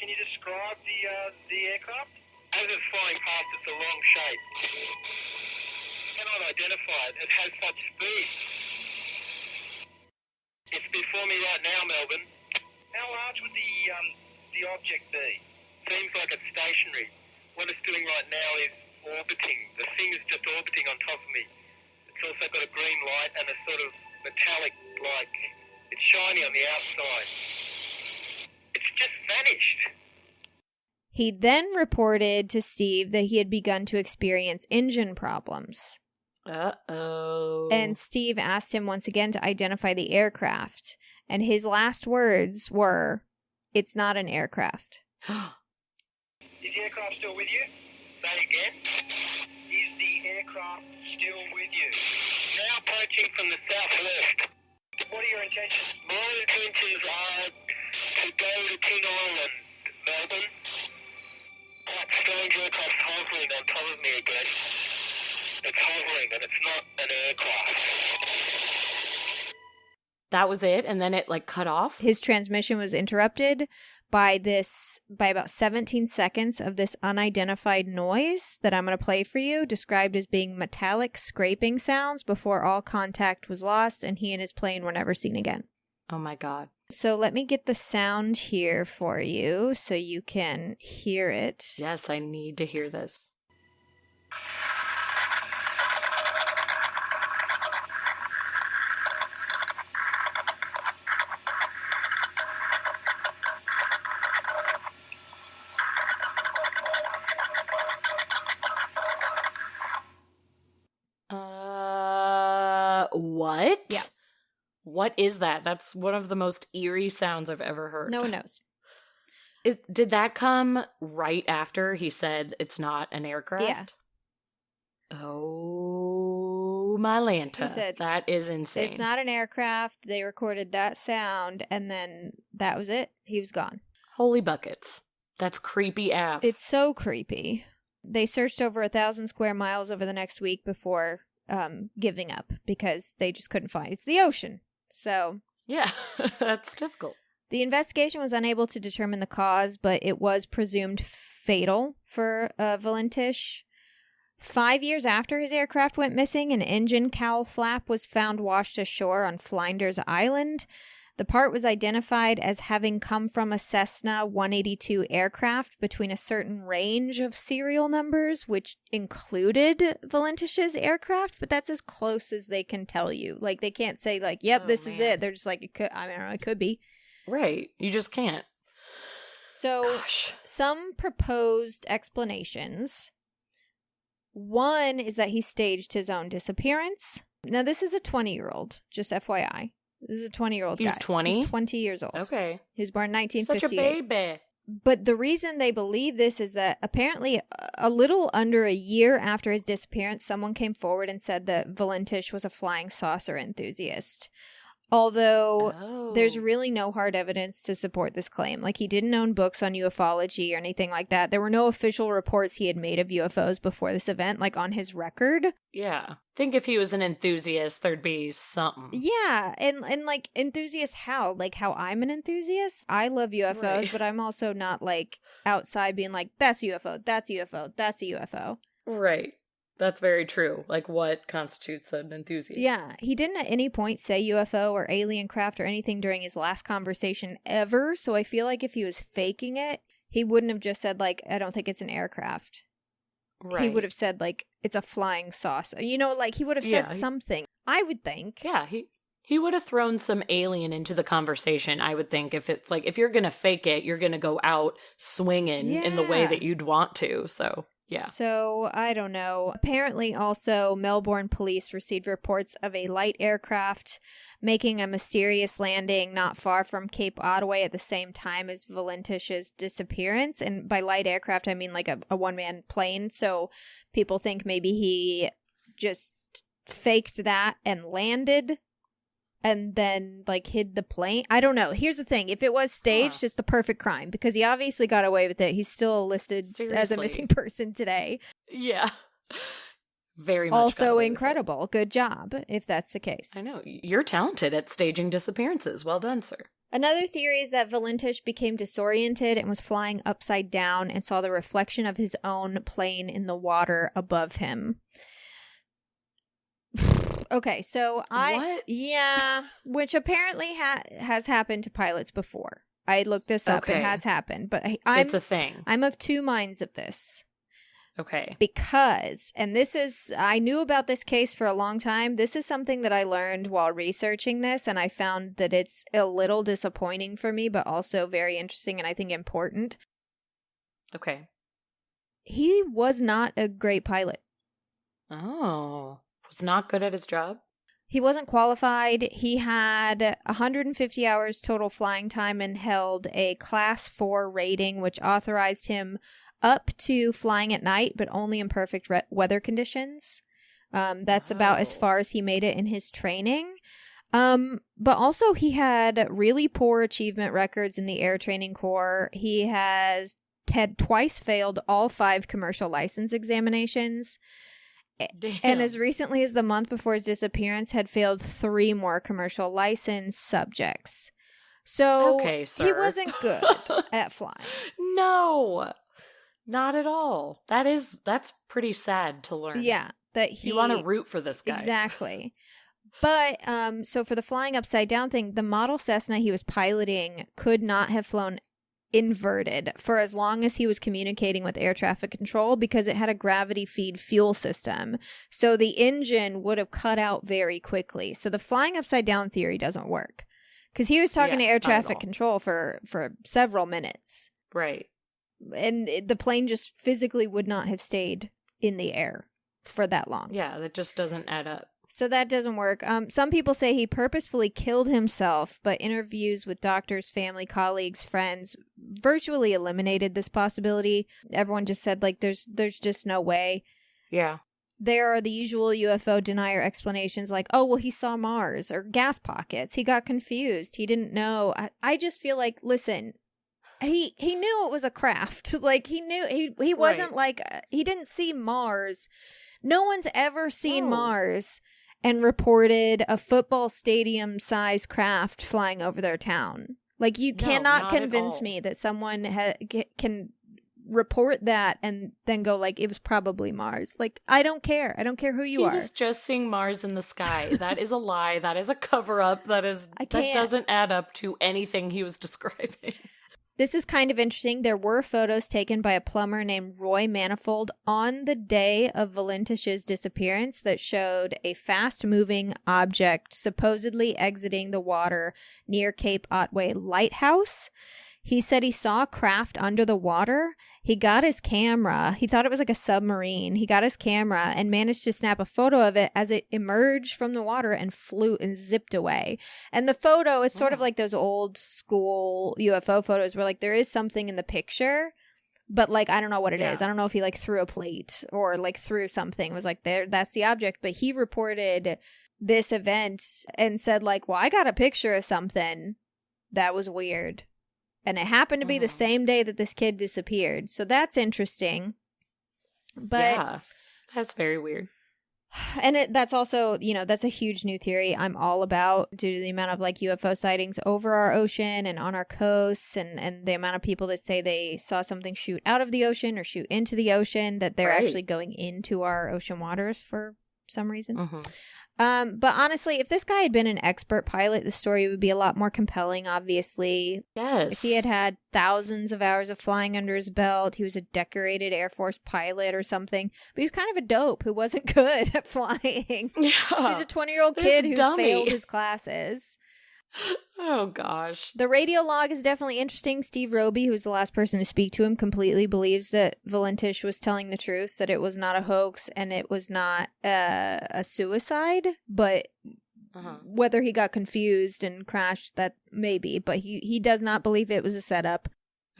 E: Can you describe the aircraft? As it's flying past, it's a long shape. Cannot identify it. It has such speed. It's before me right now, Melbourne. How large would the object be? Seems like it's stationary. What it's doing right now is orbiting. The thing is just orbiting on top of me. It's also got a green light and a sort of metallic, it's shiny on the outside. It's just vanished.
C: He then reported to Steve that he had begun to experience engine problems.
B: Uh-oh.
C: And Steve asked him once again to identify the aircraft. And his last words were, "It's not an aircraft."
E: Is the aircraft still with you? Say again. Is the aircraft still with you? Now approaching from the southwest. What are your intentions? My intentions are to go to King Island, Melbourne. That strange aircraft hovering on top of me again. It's hovering and it's not an aircraft.
B: That was it? And then it, cut off?
C: His transmission was interrupted by about 17 seconds of this unidentified noise that I'm going to play for you, described as being metallic scraping sounds before all contact was lost and he and his plane were never seen again.
B: Oh my God.
C: So let me get the sound here for you so you can hear it.
B: Yes, I need to hear this. What?
C: Yeah.
B: What is that? That's one of the most eerie sounds I've ever heard.
C: No one knows.
B: Did that come right after he said it's not an aircraft?
C: Yeah.
B: Oh, my Lanta.
C: He said,
B: that is insane.
C: "It's not an aircraft." They recorded that sound, and then that was it. He was gone.
B: Holy buckets. That's creepy AF.
C: It's so creepy. They searched over 1,000 square miles over the next week before giving up because they just couldn't find it. It's the ocean. So
B: yeah, that's difficult.
C: The investigation was unable to determine the cause, but it was presumed fatal for Valentich. 5 years after his aircraft went missing, an engine cowl flap was found washed ashore on Flinders Island. The part was identified as having come from a Cessna 182 aircraft between a certain range of serial numbers, which included Valentich's aircraft, but that's as close as they can tell you. Like, they can't say, yep, this is it. They're just like, it could, I don't know, it could be.
B: Right. You just can't.
C: So,
B: Gosh.
C: Some proposed explanations. One is that he staged his own disappearance. Now, this is a 20-year-old, just FYI. This is a 20-year-old guy.
B: He's 20?
C: He's 20 years old.
B: Okay.
C: He was born in 1958.
B: Such a baby.
C: But the reason they believe this is that apparently a little under a year after his disappearance, someone came forward and said that Valentich was a flying saucer enthusiast. Although there's really no hard evidence to support this claim. Like, he didn't own books on ufology or anything like that. There were no official reports he had made of UFOs before this event, on his record.
B: Yeah. I think if he was an enthusiast, there'd be something.
C: Yeah. And enthusiast how? Like, how I'm an enthusiast? I love UFOs,
B: Right.
C: but I'm also not, outside being like, that's a UFO, that's a UFO, that's a UFO.
B: Right. That's very true. What constitutes an enthusiast?
C: Yeah, he didn't at any point say UFO or alien craft or anything during his last conversation ever, so I feel like if he was faking it, he wouldn't have just said, I don't think it's an aircraft.
B: Right.
C: He would have said, it's a flying saucer. He would have said something, I would think.
B: Yeah, he would have thrown some alien into the conversation, I would think. If it's if you're going to fake it, you're going to go out swinging in the way that you'd want to, so... Yeah.
C: So, I don't know. Apparently, also, Melbourne police received reports of a light aircraft making a mysterious landing not far from Cape Otway at the same time as Valentich's disappearance. And by light aircraft, I mean a one-man plane. So, people think maybe he just faked that and landed and then hid the plane. I don't know. Here's the thing. If it was staged, it's the perfect crime because he obviously got away with it. He's still listed as a missing person today.
B: Yeah. Very much.
C: Also incredible. Good job, if that's the case.
B: I know. You're talented at staging disappearances. Well done, sir.
C: Another theory is that Valentich became disoriented and was flying upside down and saw the reflection of his own plane in the water above him. Okay, so
B: What?
C: Yeah, which apparently has happened to pilots before. I looked this up.
B: Okay.
C: It has happened, but
B: It's a thing.
C: I'm of two minds of this.
B: Okay.
C: Because, and I knew about this case for a long time. This is something that I learned while researching this, and I found that it's a little disappointing for me, but also very interesting and I think important.
B: Okay.
C: He was not a great pilot.
B: Oh. Was not good at his job?
C: He wasn't qualified. He had 150 hours total flying time and held a Class 4 rating, which authorized him up to flying at night, but only in perfect weather conditions. That's about as far as he made it in his training. But also he had really poor achievement records in the Air Training Corps. He had twice failed all 5 commercial license examinations.
B: Damn.
C: And as recently as the month before his disappearance, had failed 3 more commercial license subjects. So
B: okay, sir.
C: he wasn't good at flying.
B: No, not at all. That's pretty sad to learn.
C: Yeah,
B: you want to root for this guy.
C: Exactly. But so for the flying upside down thing, the model Cessna he was piloting could not have flown inverted for as long as he was communicating with air traffic control because it had a gravity feed fuel system. So the engine would have cut out very quickly. So the flying upside down theory doesn't work because he was talking to air traffic control for several minutes.
B: Right.
C: And the plane just physically would not have stayed in the air for that long.
B: Yeah, that just doesn't add up.
C: So that doesn't work. Some people say he purposefully killed himself, but interviews with doctors, family, colleagues, friends virtually eliminated this possibility. Everyone just said, like, there's just no way.
B: Yeah.
C: There are the usual UFO denier explanations like, oh, well, he saw Mars or gas pockets. He got confused. He didn't know. I just feel like, listen, he knew it was a craft. Like, he knew he wasn't like, he didn't see Mars. No one's ever seen Mars and reported a football stadium-sized craft flying over their town. Like, you cannot convince me that someone can report that and then go, like, it was probably Mars. Like, I don't care. I don't care who you are.
B: He was just seeing Mars in the sky. That is a lie. That is a cover-up. That doesn't add up to anything he was describing.
C: This is kind of interesting. There were photos taken by a plumber named Roy Manifold on the day of Valentich's disappearance that showed a fast-moving object supposedly exiting the water near Cape Otway Lighthouse. He said he saw a craft under the water. He got his camera. He thought it was like a submarine. He got his camera and managed to snap a photo of it as it emerged from the water and flew and zipped away. And the photo is sort of like those old school UFO photos where, like, there is something in the picture, but, like, I don't know what it is. I don't know if he, like, threw a plate or, like, threw something. It was like, that's the object. But he reported this event and said, like, well, I got a picture of something that was weird. And it happened to be the same day that this kid disappeared. So that's interesting. But
B: yeah, that's very weird.
C: And that's also, that's a huge new theory I'm all about due to the amount of, like, UFO sightings over our ocean and on our coasts and the amount of people that say they saw something shoot out of the ocean or shoot into the ocean, that they're actually going into our ocean waters for some reason. But honestly, if this guy had been an expert pilot, the story would be a lot more compelling, obviously.
B: Yes.
C: If he had thousands of hours of flying under his belt, he was a decorated Air Force pilot or something. But he was kind of a dope who wasn't good at flying. Yeah. He was a 20-year-old kid who failed his classes.
B: Oh, gosh.
C: The radio log is definitely interesting. Steve Roby, who was the last person to speak to him, completely believes that Valentich was telling the truth, that it was not a hoax and it was not a suicide, but whether he got confused and crashed, that maybe, but he does not believe it was a setup.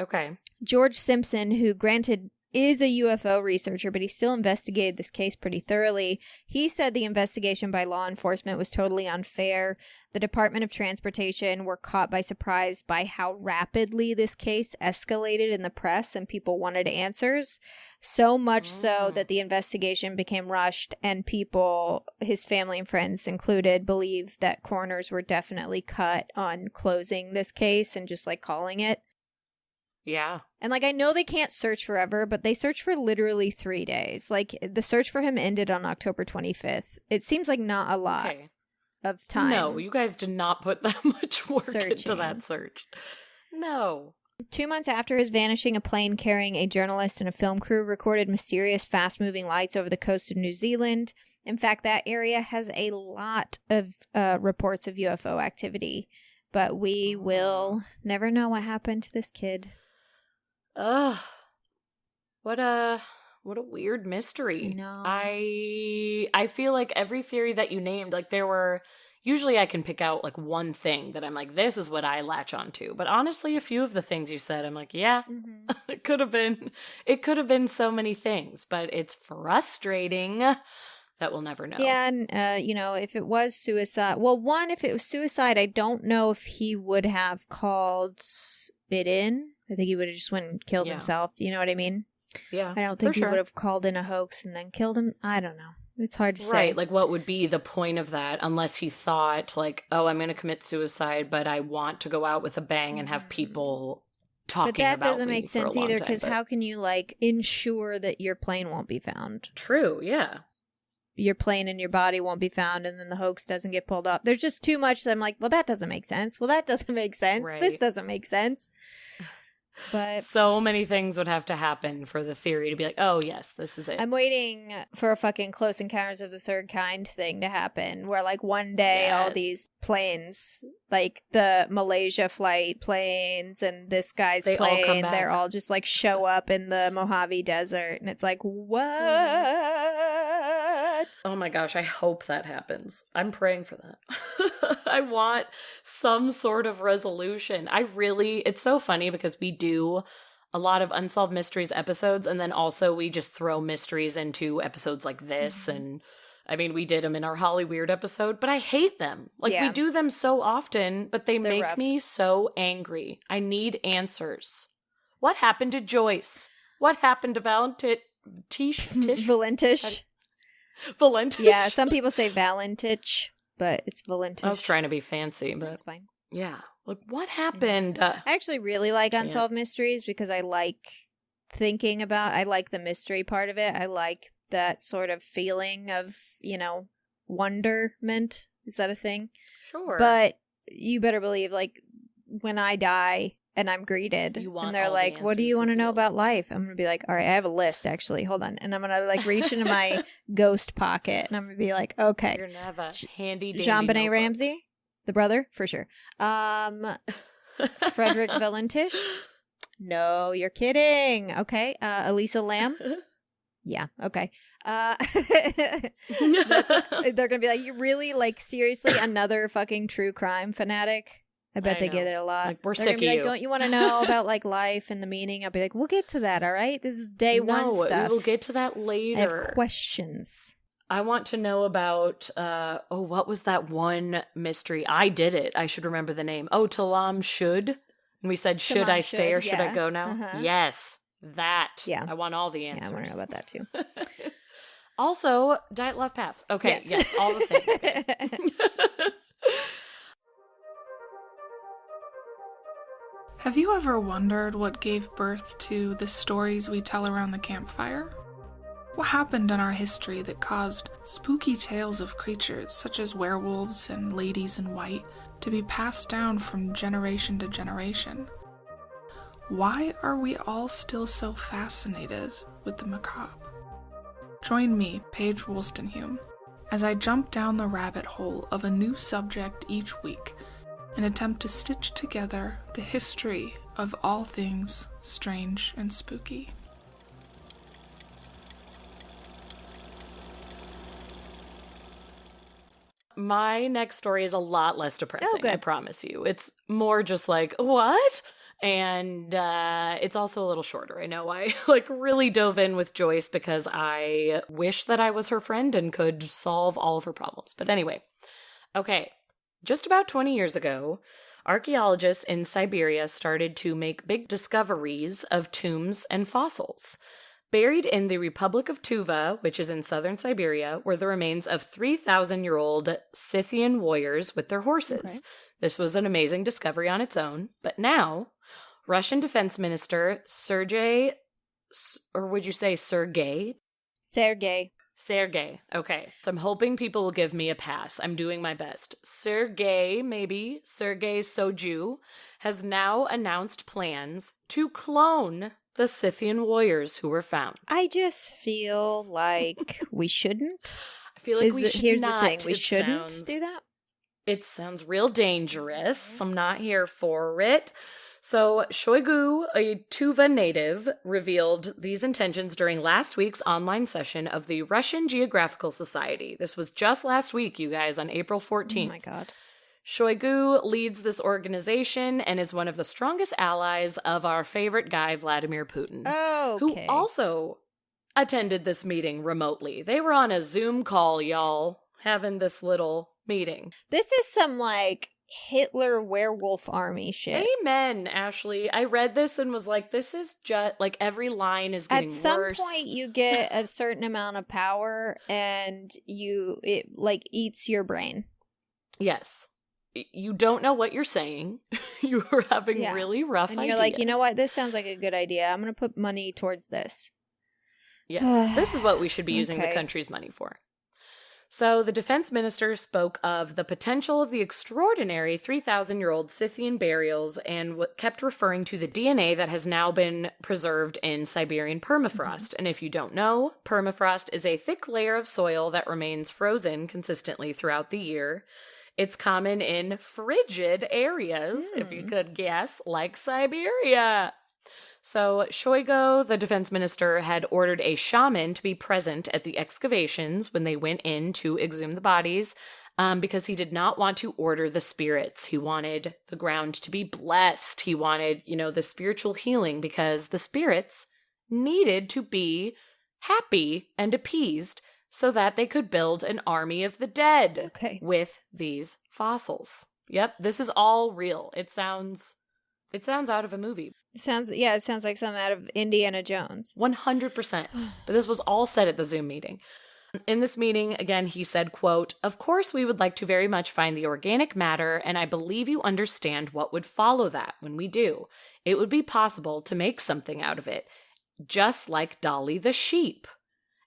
B: Okay. George
C: Simpson, who granted is a UFO researcher, but he still investigated this case pretty thoroughly. He said the investigation by law enforcement was totally unfair. The Department of Transportation were caught by surprise by how rapidly this case escalated in the press and people wanted answers. So much so that the investigation became rushed and people, his family and friends included, believe that coroners were definitely cut on closing this case and just, like, calling it.
B: Yeah.
C: And, like, I know they can't search forever, but they searched for literally 3 days. Like, the search for him ended on October 25th. It seems like not a lot of time.
B: No, you guys did not put that much work into that search. No.
C: 2 months after his vanishing, a plane carrying a journalist and a film crew recorded mysterious, fast-moving lights over the coast of New Zealand. In fact, that area has a lot of reports of UFO activity. But we will never know what happened to this kid.
B: Ugh. What a What a weird mystery.
C: No.
B: I feel like every theory that you named, like there were, usually I can pick out like one thing that I'm like, this is what I latch onto. But honestly, a few of the things you said, I'm like, yeah, it could have been so many things, but it's frustrating that we'll never know.
C: Yeah, and, if it was suicide, well, one, if it was suicide, I don't know if he would have called it in. I think he would have just went and killed himself. You know what I mean?
B: Yeah,
C: I don't think he would have called in a hoax and then killed him. I don't know. It's hard to say.
B: Right, like what would be the point of that unless he thought like, oh, I'm going to commit suicide, but I want to go out with a bang and have people talking about me.
C: But that doesn't make sense either, because how can you like ensure that your plane won't be found?
B: True, yeah.
C: Your plane and your body won't be found, and then the hoax doesn't get pulled up. There's just too much that I'm like, well, that doesn't make sense. Well, that doesn't make sense.
B: Right.
C: This doesn't make sense. But
B: so many things would have to happen for the theory to be like, oh, yes, this is it.
C: I'm waiting for a fucking Close Encounters of the Third Kind thing to happen, where like one day all these planes, like the Malaysia flight planes and this guy's plane, they're all just like show up in the Mojave Desert, and it's like, what?
B: Oh my gosh, I hope that happens. I'm praying for that. I want some sort of resolution. It's so funny because we do a lot of Unsolved Mysteries episodes, and then also we just throw mysteries into episodes like this. And I mean, we did them in our Holly Weird episode, but I hate them. Like, we do them so often, but they're make rough. Me so angry. I need answers. What happened to Joyce? What happened to Valentich?
C: Valentich.
B: Valentich.
C: Yeah, some people say Valentich, but it's Valentich.
B: I was trying to be fancy, but
C: that's fine.
B: Yeah. Like, what happened?
C: I actually really like Unsolved Mysteries because I like I like the mystery part of it. I like that sort of feeling of, wonderment. Is that a thing?
B: Sure.
C: But you better believe, like, when I die and I'm greeted and they're like, what do you want to know about life? I'm going to be like, all right, I have a list, actually. Hold on. And I'm going to, like, reach into my ghost pocket and I'm going to be like, okay.
B: You're going to have a handy dandy
C: Jean-Benet Ramsey? The brother? For sure. Frederick Valentich? No, you're kidding. Okay. Elisa Lamb? Yeah. Okay. They're gonna be like, you really, like, seriously, another fucking true crime fanatic? I bet they get it a lot.
B: Like, we're
C: They're
B: sick
C: gonna be
B: of
C: like,
B: you.
C: don't you want to know about, like, life and the meaning? I'll be like, we'll get to that. All right. This is day one stuff.
B: We will get to that later.
C: I have questions.
B: I want to know about, what was that one mystery? I did it. I should remember the name. Oh, Talam Should. And we said, should I stay or should I go now?
C: Uh-huh.
B: Yes, that.
C: Yeah.
B: I want all the answers.
C: Yeah, I want to know about that too.
B: Also, Diet Love Pass. Okay, yes all the things.
F: Have you ever wondered what gave birth to the stories we tell around the campfire? What happened in our history that caused spooky tales of creatures such as werewolves and ladies in white to be passed down from generation to generation? Why are we all still so fascinated with the macabre? Join me, Paige Wolstenhume, as I jump down the rabbit hole of a new subject each week and attempt to stitch together the history of all things strange and spooky.
B: My next story is a lot less depressing,
C: Oh, good.
B: I promise you. It's more just like, what? And it's also a little shorter. I know I really dove in with Joyce because I wish that I was her friend and could solve all of her problems. But anyway, okay, just about 20 years ago, archaeologists in Siberia started to make big discoveries of tombs and fossils. Buried in the Republic of Tuva, which is in southern Siberia, were the remains of 3,000-year-old Scythian warriors with their horses.
C: Okay.
B: This was an amazing discovery on its own, but now Russian Defense Minister Sergei, or would you say Sergei? Sergei. Okay. So I'm hoping people will give me a pass. I'm doing my best. Sergei Soju, has now announced plans to clone the Scythian warriors who were found.
C: I just feel like we shouldn't.
B: I feel like we should
C: Here's
B: not.
C: the thing. We
B: It
C: shouldn't
B: sounds-
C: do that.
B: It sounds real dangerous. I'm not here for it. So Shoigu, a Tuva native, revealed these intentions during last week's online session of the Russian Geographical Society. This was just last week, you guys, on April 14th.
C: Oh my God.
B: Shoigu leads this organization and is one of the strongest allies of our favorite guy, Vladimir Putin, who
C: Okay.
B: also attended this meeting remotely. They were on a Zoom call, y'all, having this little meeting.
C: This is some, like, Hitler werewolf army shit.
B: Amen, Ashley. I read this and was like, this is just, like, every line is getting
C: At some
B: worse.
C: point, you get a certain amount of power, and it, like, eats your brain.
B: Yes. You don't know what you're saying. You are having
C: Yeah.
B: really rough
C: And
B: ideas.
C: you're like, you know what? This sounds like a good idea. I'm going to put money towards this.
B: Yes, this is what we should be using the
C: Okay.
B: country's money for. So the defense minister spoke of the potential of the extraordinary 3,000-year-old Scythian burials and kept referring to the DNA that has now been preserved in Siberian permafrost. And if you don't know, permafrost is a thick layer of soil that remains frozen consistently throughout the year. It's common in frigid areas, if you could guess, like Siberia. So Shoigu, the defense minister, had ordered a shaman to be present at the excavations when they went in to exhume the bodies, because he did not want to order the spirits. He wanted the ground to be blessed. He wanted, the spiritual healing, because the spirits needed to be happy and appeased so that they could build an army of the dead with these fossils. Yep, this is all real. It sounds out of a movie.
C: It sounds like something out of Indiana Jones.
B: 100%. But this was all said at the Zoom meeting. In this meeting, again, he said, quote, "Of course, we would like to very much find the organic matter, and I believe you understand what would follow that when we do. It would be possible to make something out of it, just like Dolly the sheep.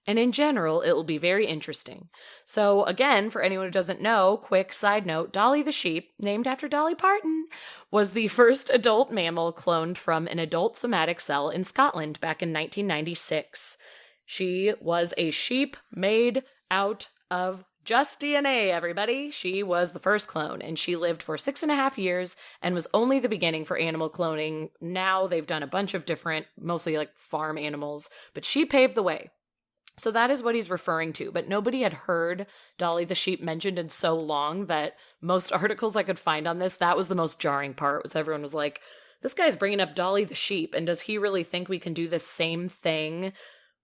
B: And in general, it will be very interesting." So again, for anyone who doesn't know, quick side note, Dolly the sheep, named after Dolly Parton, was the first adult mammal cloned from an adult somatic cell in Scotland back in 1996. She was a sheep made out of just DNA, everybody. She was the first clone, and she lived for 6.5 years and was only the beginning for animal cloning. Now they've done a bunch of different, mostly like farm animals, but she paved the way. So that is what he's referring to, but nobody had heard Dolly the sheep mentioned in so long that most articles I could find on this, that was the most jarring part, was everyone was like, this guy's bringing up Dolly the sheep, and does he really think we can do the same thing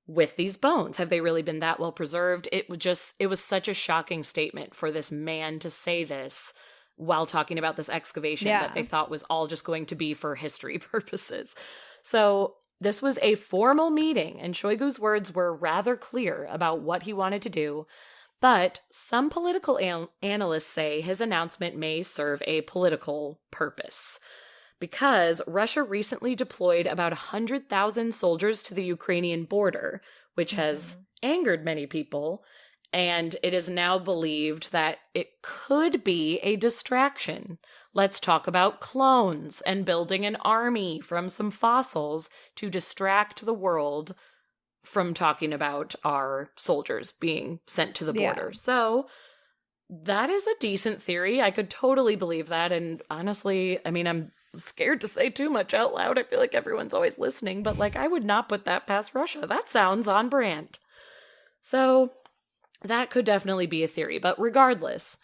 B: with these bones? Have they really been that well preserved? It was such a shocking statement for this man to say this while talking about this excavation that they thought was all just going to be for history purposes. So this was a formal meeting, and Shoigu's words were rather clear about what he wanted to do, but some political analysts say his announcement may serve a political purpose, because Russia recently deployed about 100,000 soldiers to the Ukrainian border, which has angered many people, and it is now believed that it could be a distraction. Let's talk about clones and building an army from some fossils to distract the world from talking about our soldiers being sent to the border. Yeah. So that is a decent theory. I could totally believe that. And honestly, I mean, I'm scared to say too much out loud. I feel like everyone's always listening, but like I would not put that past Russia. That sounds on brand. So that could definitely be a theory. But regardless,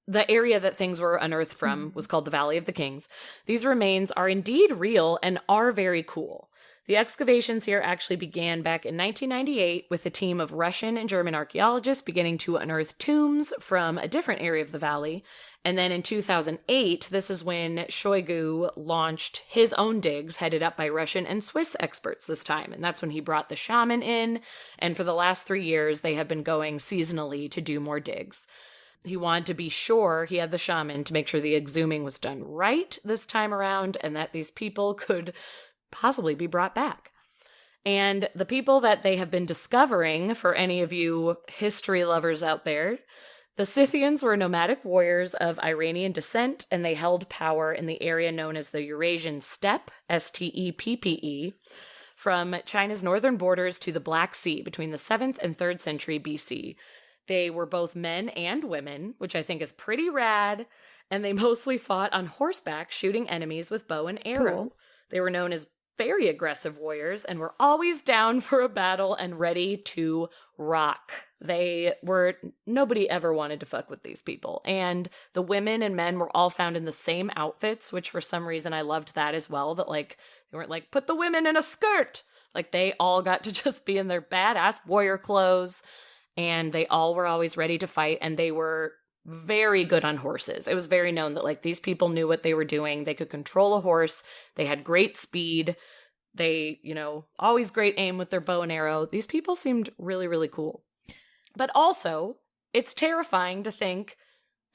B: the area that things were unearthed from was called the Valley of the Kings. These remains are indeed real and are very cool. The excavations here actually began back in 1998 with a team of Russian and German archaeologists beginning to unearth tombs from a different area of the valley. And then in 2008, this is when Shoigu launched his own digs, headed up by Russian and Swiss experts this time. And that's when he brought the shaman in. And for the last 3 years, they have been going seasonally to do more digs. He wanted to be sure he had the shaman to make sure the exhuming was done right this time around and that these people could possibly be brought back. And the people that they have been discovering, for any of you history lovers out there, the Scythians were nomadic warriors of Iranian descent, and they held power in the area known as the Eurasian Steppe, Steppe, from China's northern borders to the Black Sea between the 7th and 3rd century BC. They were both men and women, which I think is pretty rad. and they mostly fought on horseback, shooting enemies with bow and arrow.
C: Cool.
B: They were known as very aggressive warriors and were always down for a battle and ready to rock. Nobody ever wanted to fuck with these people. And the women and men were all found in the same outfits, which for some reason I loved that as well, that like, they weren't like, put the women in a skirt. Like they all got to just be in their badass warrior clothes, and they all were always ready to fight, and they were very good on horses. It was very known that like these people knew what they were doing. They could control a horse. They had great speed. They, always great aim with their bow and arrow. These people seemed really, really cool. But also, it's terrifying to think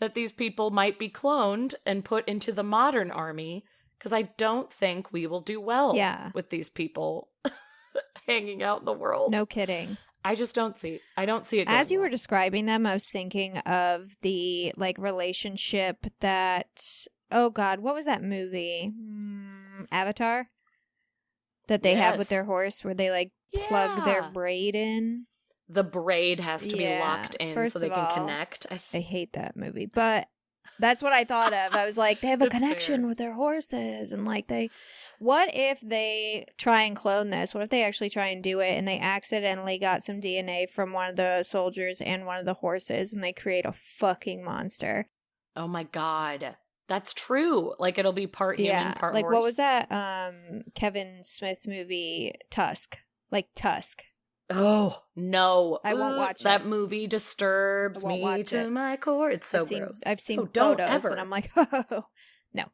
B: that these people might be cloned and put into the modern army, because I don't think we will do well with these people hanging out in the world.
C: No kidding.
B: I don't see it going
C: As you
B: well.
C: were describing them, I was thinking of the like relationship that, oh God, what was that movie? Avatar? That they have with their horse, where they like plug their braid in.
B: The braid has to be locked in so they can connect.
C: I hate that movie, but that's what I thought of. I was like, they have a connection with their horses, and like what if they try and clone this? What if they actually try and do it and they accidentally got some DNA from one of the soldiers and one of the horses, and they create a fucking monster?
B: Oh my God. That's true. Like it'll be part human, part
C: like
B: horse.
C: What was that Kevin Smith movie, Tusk? Like Tusk.
B: Oh, no.
C: I won't watch
B: that
C: it.
B: movie disturbs me to my core. It's so gross.
C: I've seen
B: don't
C: photos
B: ever.
C: and I'm like, oh, no.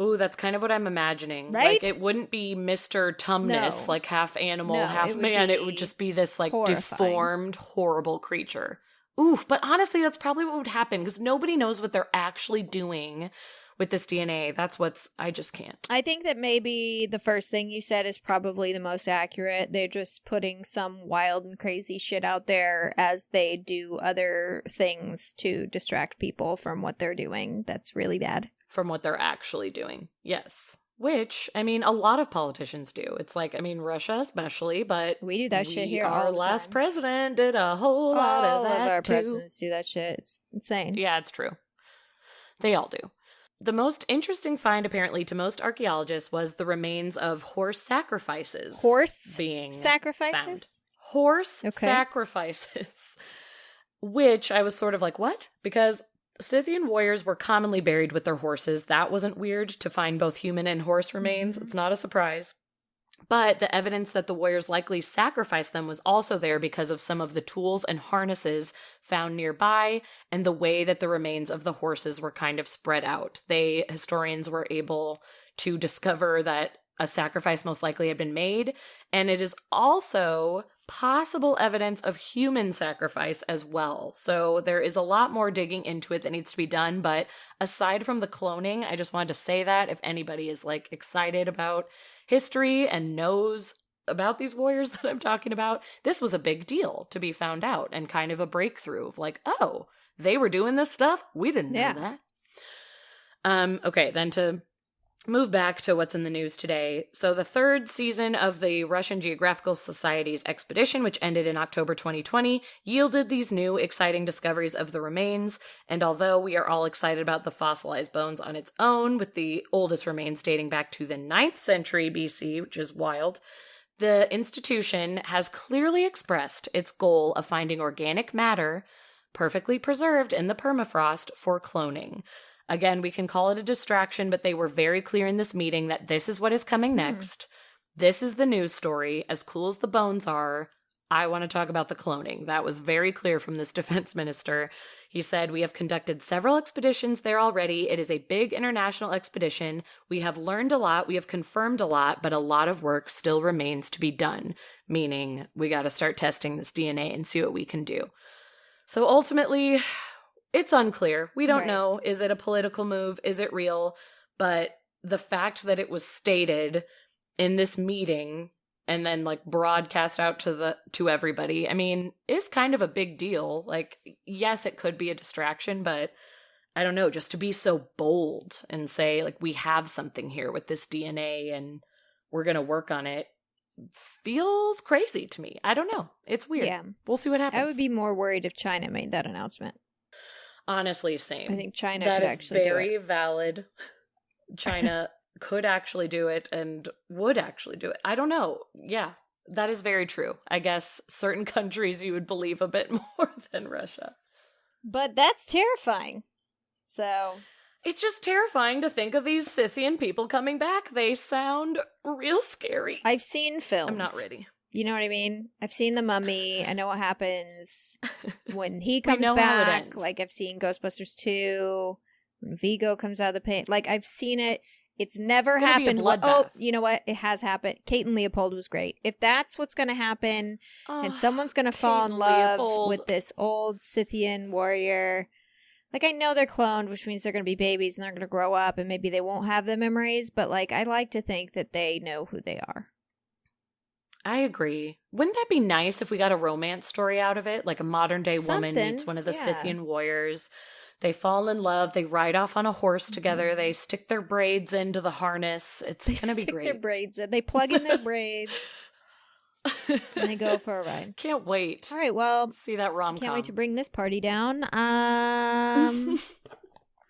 B: Ooh, that's kind of what I'm imagining.
C: Right?
B: Like, it wouldn't be Mr. Tumnus,
C: No.
B: like half animal,
C: No,
B: half
C: it would
B: man. It
C: be
B: would just be this, like,
C: horrifying.
B: deformed, horrible creature. Oof, but honestly, that's probably what would happen, because nobody knows what they're actually doing with this DNA. I just can't.
C: I think that maybe the first thing you said is probably the most accurate. They're just putting some wild and crazy shit out there as they do other things to distract people from what they're doing. That's really bad.
B: From what they're actually doing. Yes. Which, I mean, a lot of politicians do. It's like, I mean, Russia especially, but
C: we do that shit here all
B: our
C: the
B: last
C: time.
B: president did a whole lot of that,
C: All of our
B: too.
C: presidents do that shit. It's insane.
B: Yeah, it's true. They all do. The most interesting find, apparently, to most archaeologists was the remains of horse sacrifices. Being
C: sacrifices?
B: found. Horse sacrifices. Which I was sort of like, what? Because Scythian warriors were commonly buried with their horses. That wasn't weird to find both human and horse remains. It's not a surprise. But the evidence that the warriors likely sacrificed them was also there because of some of the tools and harnesses found nearby and the way that the remains of the horses were kind of spread out. Historians were able to discover that a sacrifice most likely had been made, and it is also possible evidence of human sacrifice as well. So there is a lot more digging into it that needs to be done, but aside from the cloning, I just wanted to say that if anybody is like excited about history and knows about these warriors that I'm talking about, this was a big deal to be found out and kind of a breakthrough of like, oh, they were doing this stuff? We didn't know that. Okay, then to move back to what's in the news today. So the third season of the Russian Geographical Society's expedition, which ended in October 2020, yielded these new exciting discoveries of the remains. And although we are all excited about the fossilized bones on its own, with the oldest remains dating back to the 9th century BC, which is wild, the institution has clearly expressed its goal of finding organic matter perfectly preserved in the permafrost for cloning. Again, we can call it a distraction, but they were very clear in this meeting that this is what is coming next. This is the news story. As cool as the bones are, I want to talk about the cloning. That was very clear from this defense minister. He said, we have conducted several expeditions there already. It is a big international expedition. We have learned a lot. We have confirmed a lot, but a lot of work still remains to be done. Meaning, we got to start testing this DNA and see what we can do. So ultimately, it's unclear. We don't know. Is it a political move? Is it real? But the fact that it was stated in this meeting and then like broadcast out to everybody, I mean, is kind of a big deal. Like, yes, it could be a distraction, but I don't know, just to be so bold and say like, we have something here with this DNA and we're going to work on it feels crazy to me. I don't know. It's weird.
C: Yeah.
B: We'll see what happens.
C: I would be more worried if China made that announcement.
B: Honestly, same.
C: I think China
B: that
C: could
B: is
C: actually do
B: very
C: it.
B: valid. China could actually do it and would actually do it. I don't know. Yeah, that is very true. I guess certain countries you would believe a bit more than Russia.
C: But that's terrifying. So
B: it's just terrifying to think of these Scythian people coming back. They sound real scary.
C: I've seen films.
B: I'm not ready.
C: You know what I mean? I've seen The Mummy. I know what happens when he comes
B: know how it
C: back.
B: ends.
C: Like, I've seen Ghostbusters 2, when Vigo comes out of the paint. Like, I've seen it. It's never
B: It's gonna be a
C: happened.
B: bloodbath.
C: You know what? It has happened. Kate and Leopold was great. If that's what's going to happen, and someone's going to fall in love with this old Scythian warrior, like, I know they're cloned, which means they're going to be babies and they're going to grow up and maybe they won't have the memories, but, like, I like to think that they know who they are.
B: I agree. Wouldn't that be nice if we got a romance story out of it? Like a modern day woman meets one of the Scythian warriors. They fall in love. They ride off on a horse together. They stick their braids into the harness. It's going to be great.
C: Their braids in. They plug in their braids and they go for a ride.
B: Can't wait.
C: All right, well,
B: see that rom-com.
C: Can't wait to bring this party down.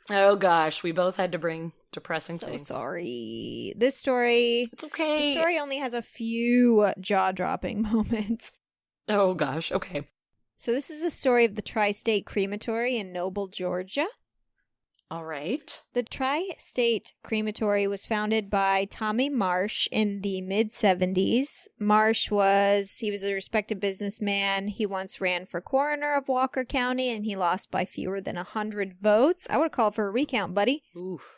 B: Oh gosh, we both had to bring depressing
C: so
B: things.
C: Sorry. This story.
B: It's okay.
C: The story only has a few jaw-dropping moments.
B: Oh gosh, okay.
C: So this is a story of the Tri State Crematory in Noble, Georgia.
B: All right.
C: The Tri State Crematory was founded by Tommy Marsh in the mid-70s. Marsh was a respected businessman. He once ran for coroner of Walker County, and he lost by fewer than 100 votes. I would call for a recount, buddy.
B: Oof.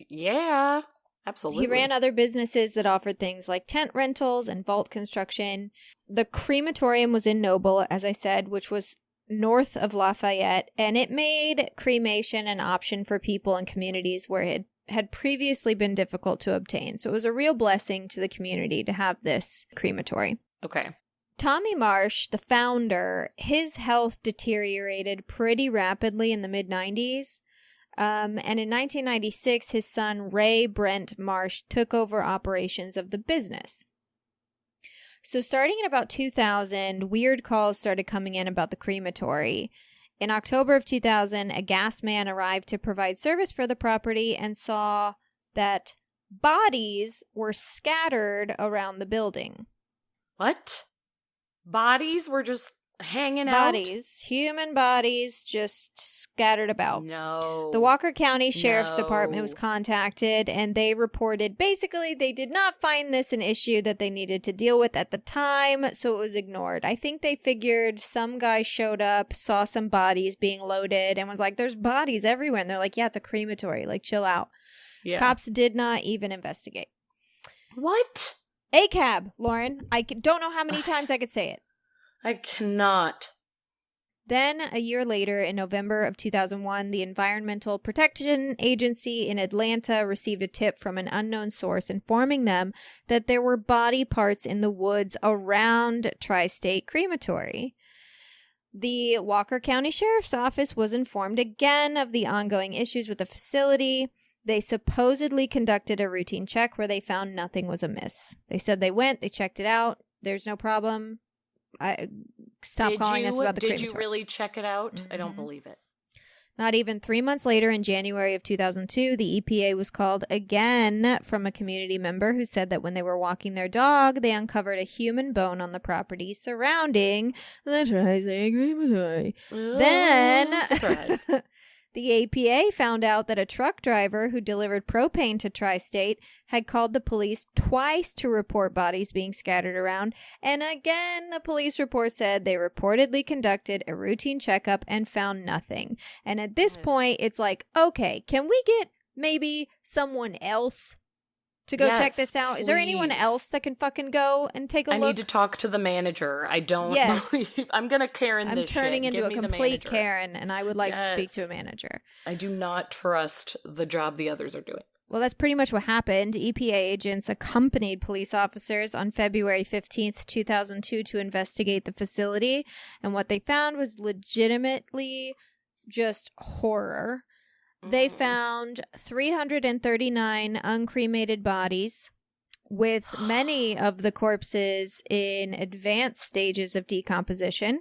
B: Yeah, absolutely.
C: He ran other businesses that offered things like tent rentals and vault construction. The crematorium was in Noble, as I said, which was north of Lafayette, and it made cremation an option for people in communities where it had previously been difficult to obtain. So it was a real blessing to the community to have this crematory.
B: Okay.
C: Tommy Marsh, the founder, his health deteriorated pretty rapidly in the mid-90s. And in 1996, his son, Ray Brent Marsh, took over operations of the business. So starting in about 2000, weird calls started coming in about the crematory. In October of 2000, a gas man arrived to provide service for the property and saw that bodies were scattered around the building.
B: What? Bodies were just hanging out?
C: Bodies, human bodies, just scattered about.
B: No.
C: The Walker County Sheriff's Department was contacted, and they reported basically they did not find this an issue that they needed to deal with at the time, so it was ignored. I think they figured some guy showed up, saw some bodies being loaded, and was like, there's bodies everywhere. And they're like, yeah, it's a crematory. Like, chill out.
B: Yeah.
C: Cops did not even investigate.
B: What?
C: ACAB, Lauren. I don't know how many times I could say it.
B: I cannot.
C: Then, a year later, in November of 2001, the Environmental Protection Agency in Atlanta received a tip from an unknown source informing them that there were body parts in the woods around Tri State Crematory. The Walker County Sheriff's Office was informed again of the ongoing issues with the facility. They supposedly conducted a routine check where they found nothing was amiss. They said they checked it out. There's no problem. Stop calling us about the crematory.
B: Did you really check it out? Mm-hmm. I don't believe it.
C: Not even 3 months later, in January of 2002, the EPA was called again from a community member who said that when they were walking their dog, they uncovered a human bone on the property surrounding the Tri State Crematory.
B: Oh,
C: Then,
B: surprise.
C: The APA found out that a truck driver who delivered propane to Tri-State had called the police twice to report bodies being scattered around, and again the police report said they reportedly conducted a routine checkup and found nothing. And at this point, it's like, okay, can we get maybe someone else to go check this out? Is there anyone else that can fucking go and take a look?
B: I need to talk to the manager. I don't believe... I'm going to Karen this shit.
C: I'm turning into
B: Give
C: a
B: me
C: complete Karen, and I would like to speak to a
B: Yes.
C: manager.
B: I do not trust the job the others are doing.
C: Well, that's pretty much what happened. EPA agents accompanied police officers on February 15th, 2002 to investigate the facility, and what they found was legitimately just horror. They found 339 uncremated bodies, with many of the corpses in advanced stages of decomposition.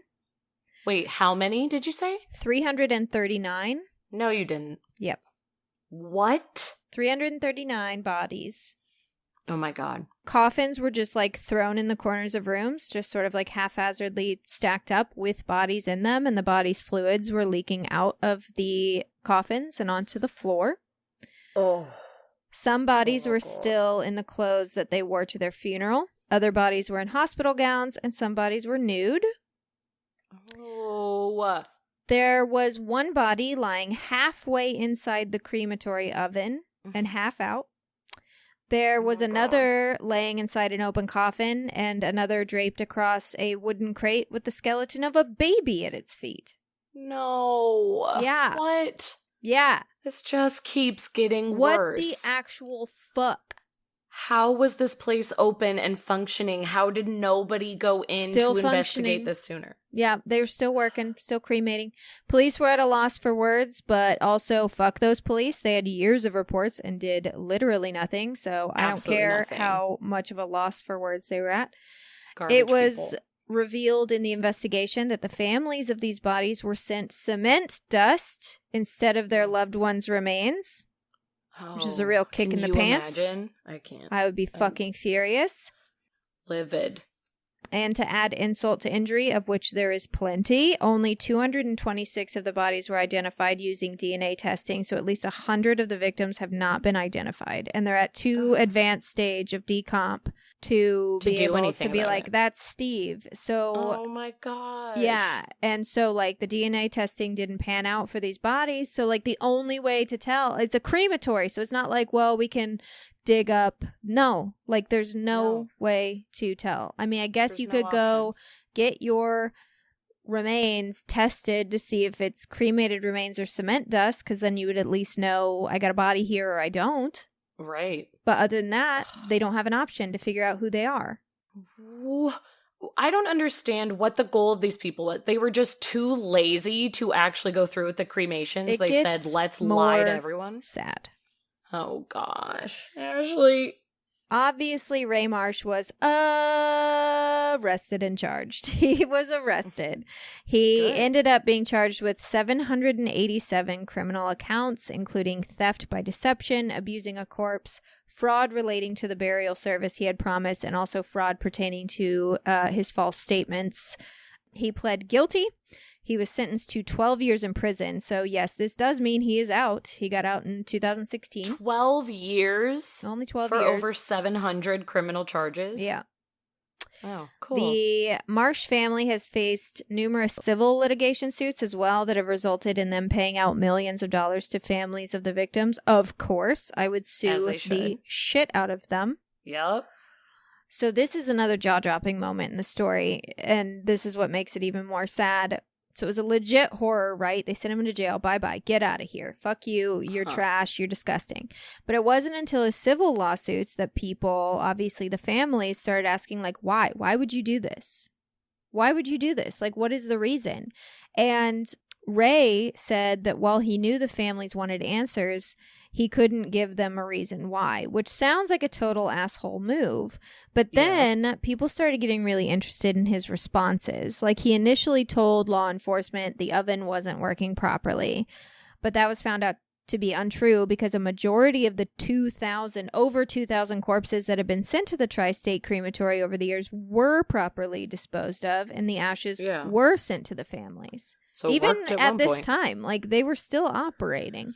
B: Wait, how many did you say?
C: 339.
B: No, you didn't.
C: Yep.
B: What?
C: 339 bodies.
B: Oh my God.
C: Coffins were just like thrown in the corners of rooms, just sort of like haphazardly stacked up with bodies in them, and the bodies' fluids were leaking out of the coffins and onto the floor.
B: Oh.
C: Some bodies were
B: God.
C: still in the clothes that they wore to their funeral. Other bodies were in hospital gowns, and some bodies were nude.
B: Oh.
C: There was one body lying halfway inside the crematory oven and half out. There was another laying inside an open coffin and another draped across a wooden crate with the skeleton of a baby at its feet.
B: No.
C: Yeah.
B: What?
C: Yeah.
B: This just keeps getting
C: What
B: worse.
C: the actual fuck?
B: How was this place open and functioning? How did nobody go in
C: Still
B: to investigate
C: functioning.
B: this sooner?
C: Yeah, they were still working, still cremating. Police were at a loss for words, but also fuck those police. They had years of reports and did literally nothing, so I don't
B: Absolutely
C: care
B: nothing.
C: how much of a loss for words they were at.
B: Garbage
C: It was
B: people.
C: revealed in the investigation that the families of these bodies were sent cement dust instead of their loved ones' remains, which is a real kick
B: Can
C: in the
B: you
C: pants.
B: Imagine? I can't.
C: I would be fucking furious.
B: Livid.
C: And to add insult to injury, of which there is plenty, only 226 of the bodies were identified using DNA testing, so at least 100 of the victims have not been identified. And they're at too advanced stage of decomp to be
B: do
C: able to
B: anything
C: be
B: about
C: like,
B: it.
C: that's Steve. So,
B: Oh my God.
C: yeah. And so, like, the DNA testing didn't pan out for these bodies. So, like, the only way to tell, it's a crematory. So it's not like, well, we can dig up. No, like, there's no way to tell. I mean, I guess
B: There's
C: you
B: no
C: could go
B: options.
C: get your remains tested to see if it's cremated remains or cement dust, because then you would at least know I got a body here or I don't.
B: Right.
C: But other than that, they don't have an option to figure out who they are.
B: I don't understand what the goal of these people was. They were just too lazy to actually go through with the cremations.
C: It
B: They
C: gets
B: said, let's lie to
C: more
B: everyone.
C: sad.
B: Oh gosh. Ashley.
C: Obviously, Ray Marsh was arrested and charged. He was arrested. He
B: Good.
C: ended up being charged with 787 criminal accounts, including theft by deception, abusing a corpse, fraud relating to the burial service he had promised, and also fraud pertaining to his false statements. He pled guilty. He was sentenced to 12 years in prison. So, yes, this does mean he is out. He got out in 2016.
B: 12 years?
C: Only 12
B: for
C: years.
B: over 700 criminal charges?
C: Yeah.
B: Oh, cool.
C: The Marsh family has faced numerous civil litigation suits as well that have resulted in them paying out millions of dollars to families of the victims. Of course, I would
B: As
C: sue
B: they
C: the
B: should.
C: shit out of them.
B: Yep.
C: So this is another jaw-dropping moment in the story, and this is what makes it even more sad. So it was a legit horror, right? They sent him to jail. Bye-bye. Get out of here. Fuck you. You're trash. You're disgusting. But it wasn't until his civil lawsuits that people, obviously the families, started asking, like, why? Why would you do this? Why would you do this? Like, what is the reason? And Ray said that while he knew the families wanted answers, he couldn't give them a reason why, which sounds like a total asshole move. But then people started getting really interested in his responses. Like, he initially told law enforcement the oven wasn't working properly, but that was found out to be untrue because a majority of the over 2,000 corpses that have been sent to the Tri State Crematory over the years were properly disposed of, and the ashes were sent to the families.
B: So it
C: even
B: worked
C: at
B: one
C: this
B: point.
C: time, like, they were still operating.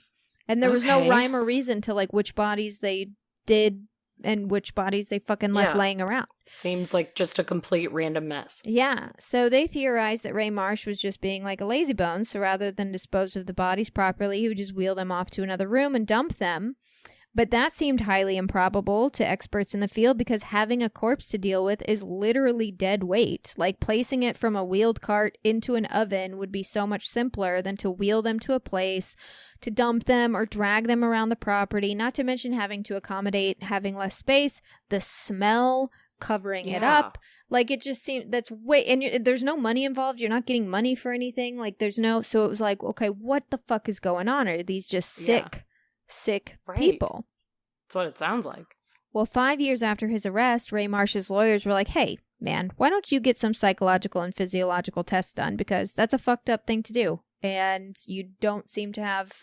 C: And there was no rhyme or reason to, like, which bodies they did and which bodies they fucking left laying around.
B: Seems like just a complete random mess.
C: Yeah. So they theorized that Ray Marsh was just being like a lazy bone. So rather than dispose of the bodies properly, he would just wheel them off to another room and dump them. But that seemed highly improbable to experts in the field because having a corpse to deal with is literally dead weight. Like, placing it from a wheeled cart into an oven would be so much simpler than to wheel them to a place, to dump them or drag them around the property, not to mention having to accommodate having less space, the smell, covering it up. Like, it just seemed that's way, and there's no money involved. You're not getting money for anything. Like, there's no, so it was like, okay, what the fuck is going on? Are these just sick people?
B: That's what it sounds like.
C: Well, 5 years after his arrest, Ray Marsh's lawyers were like, hey, man, why don't you get some psychological and physiological tests done? Because that's a fucked up thing to do. And you don't seem to have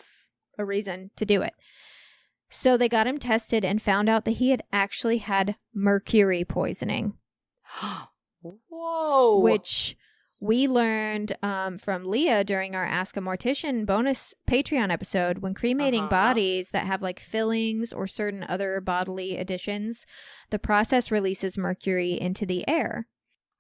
C: a reason to do it. So they got him tested and found out that he had actually had mercury poisoning.
B: Whoa.
C: Which we learned from Leah during our Ask a Mortician bonus Patreon episode. When cremating bodies that have like fillings or certain other bodily additions, the process releases mercury into the air.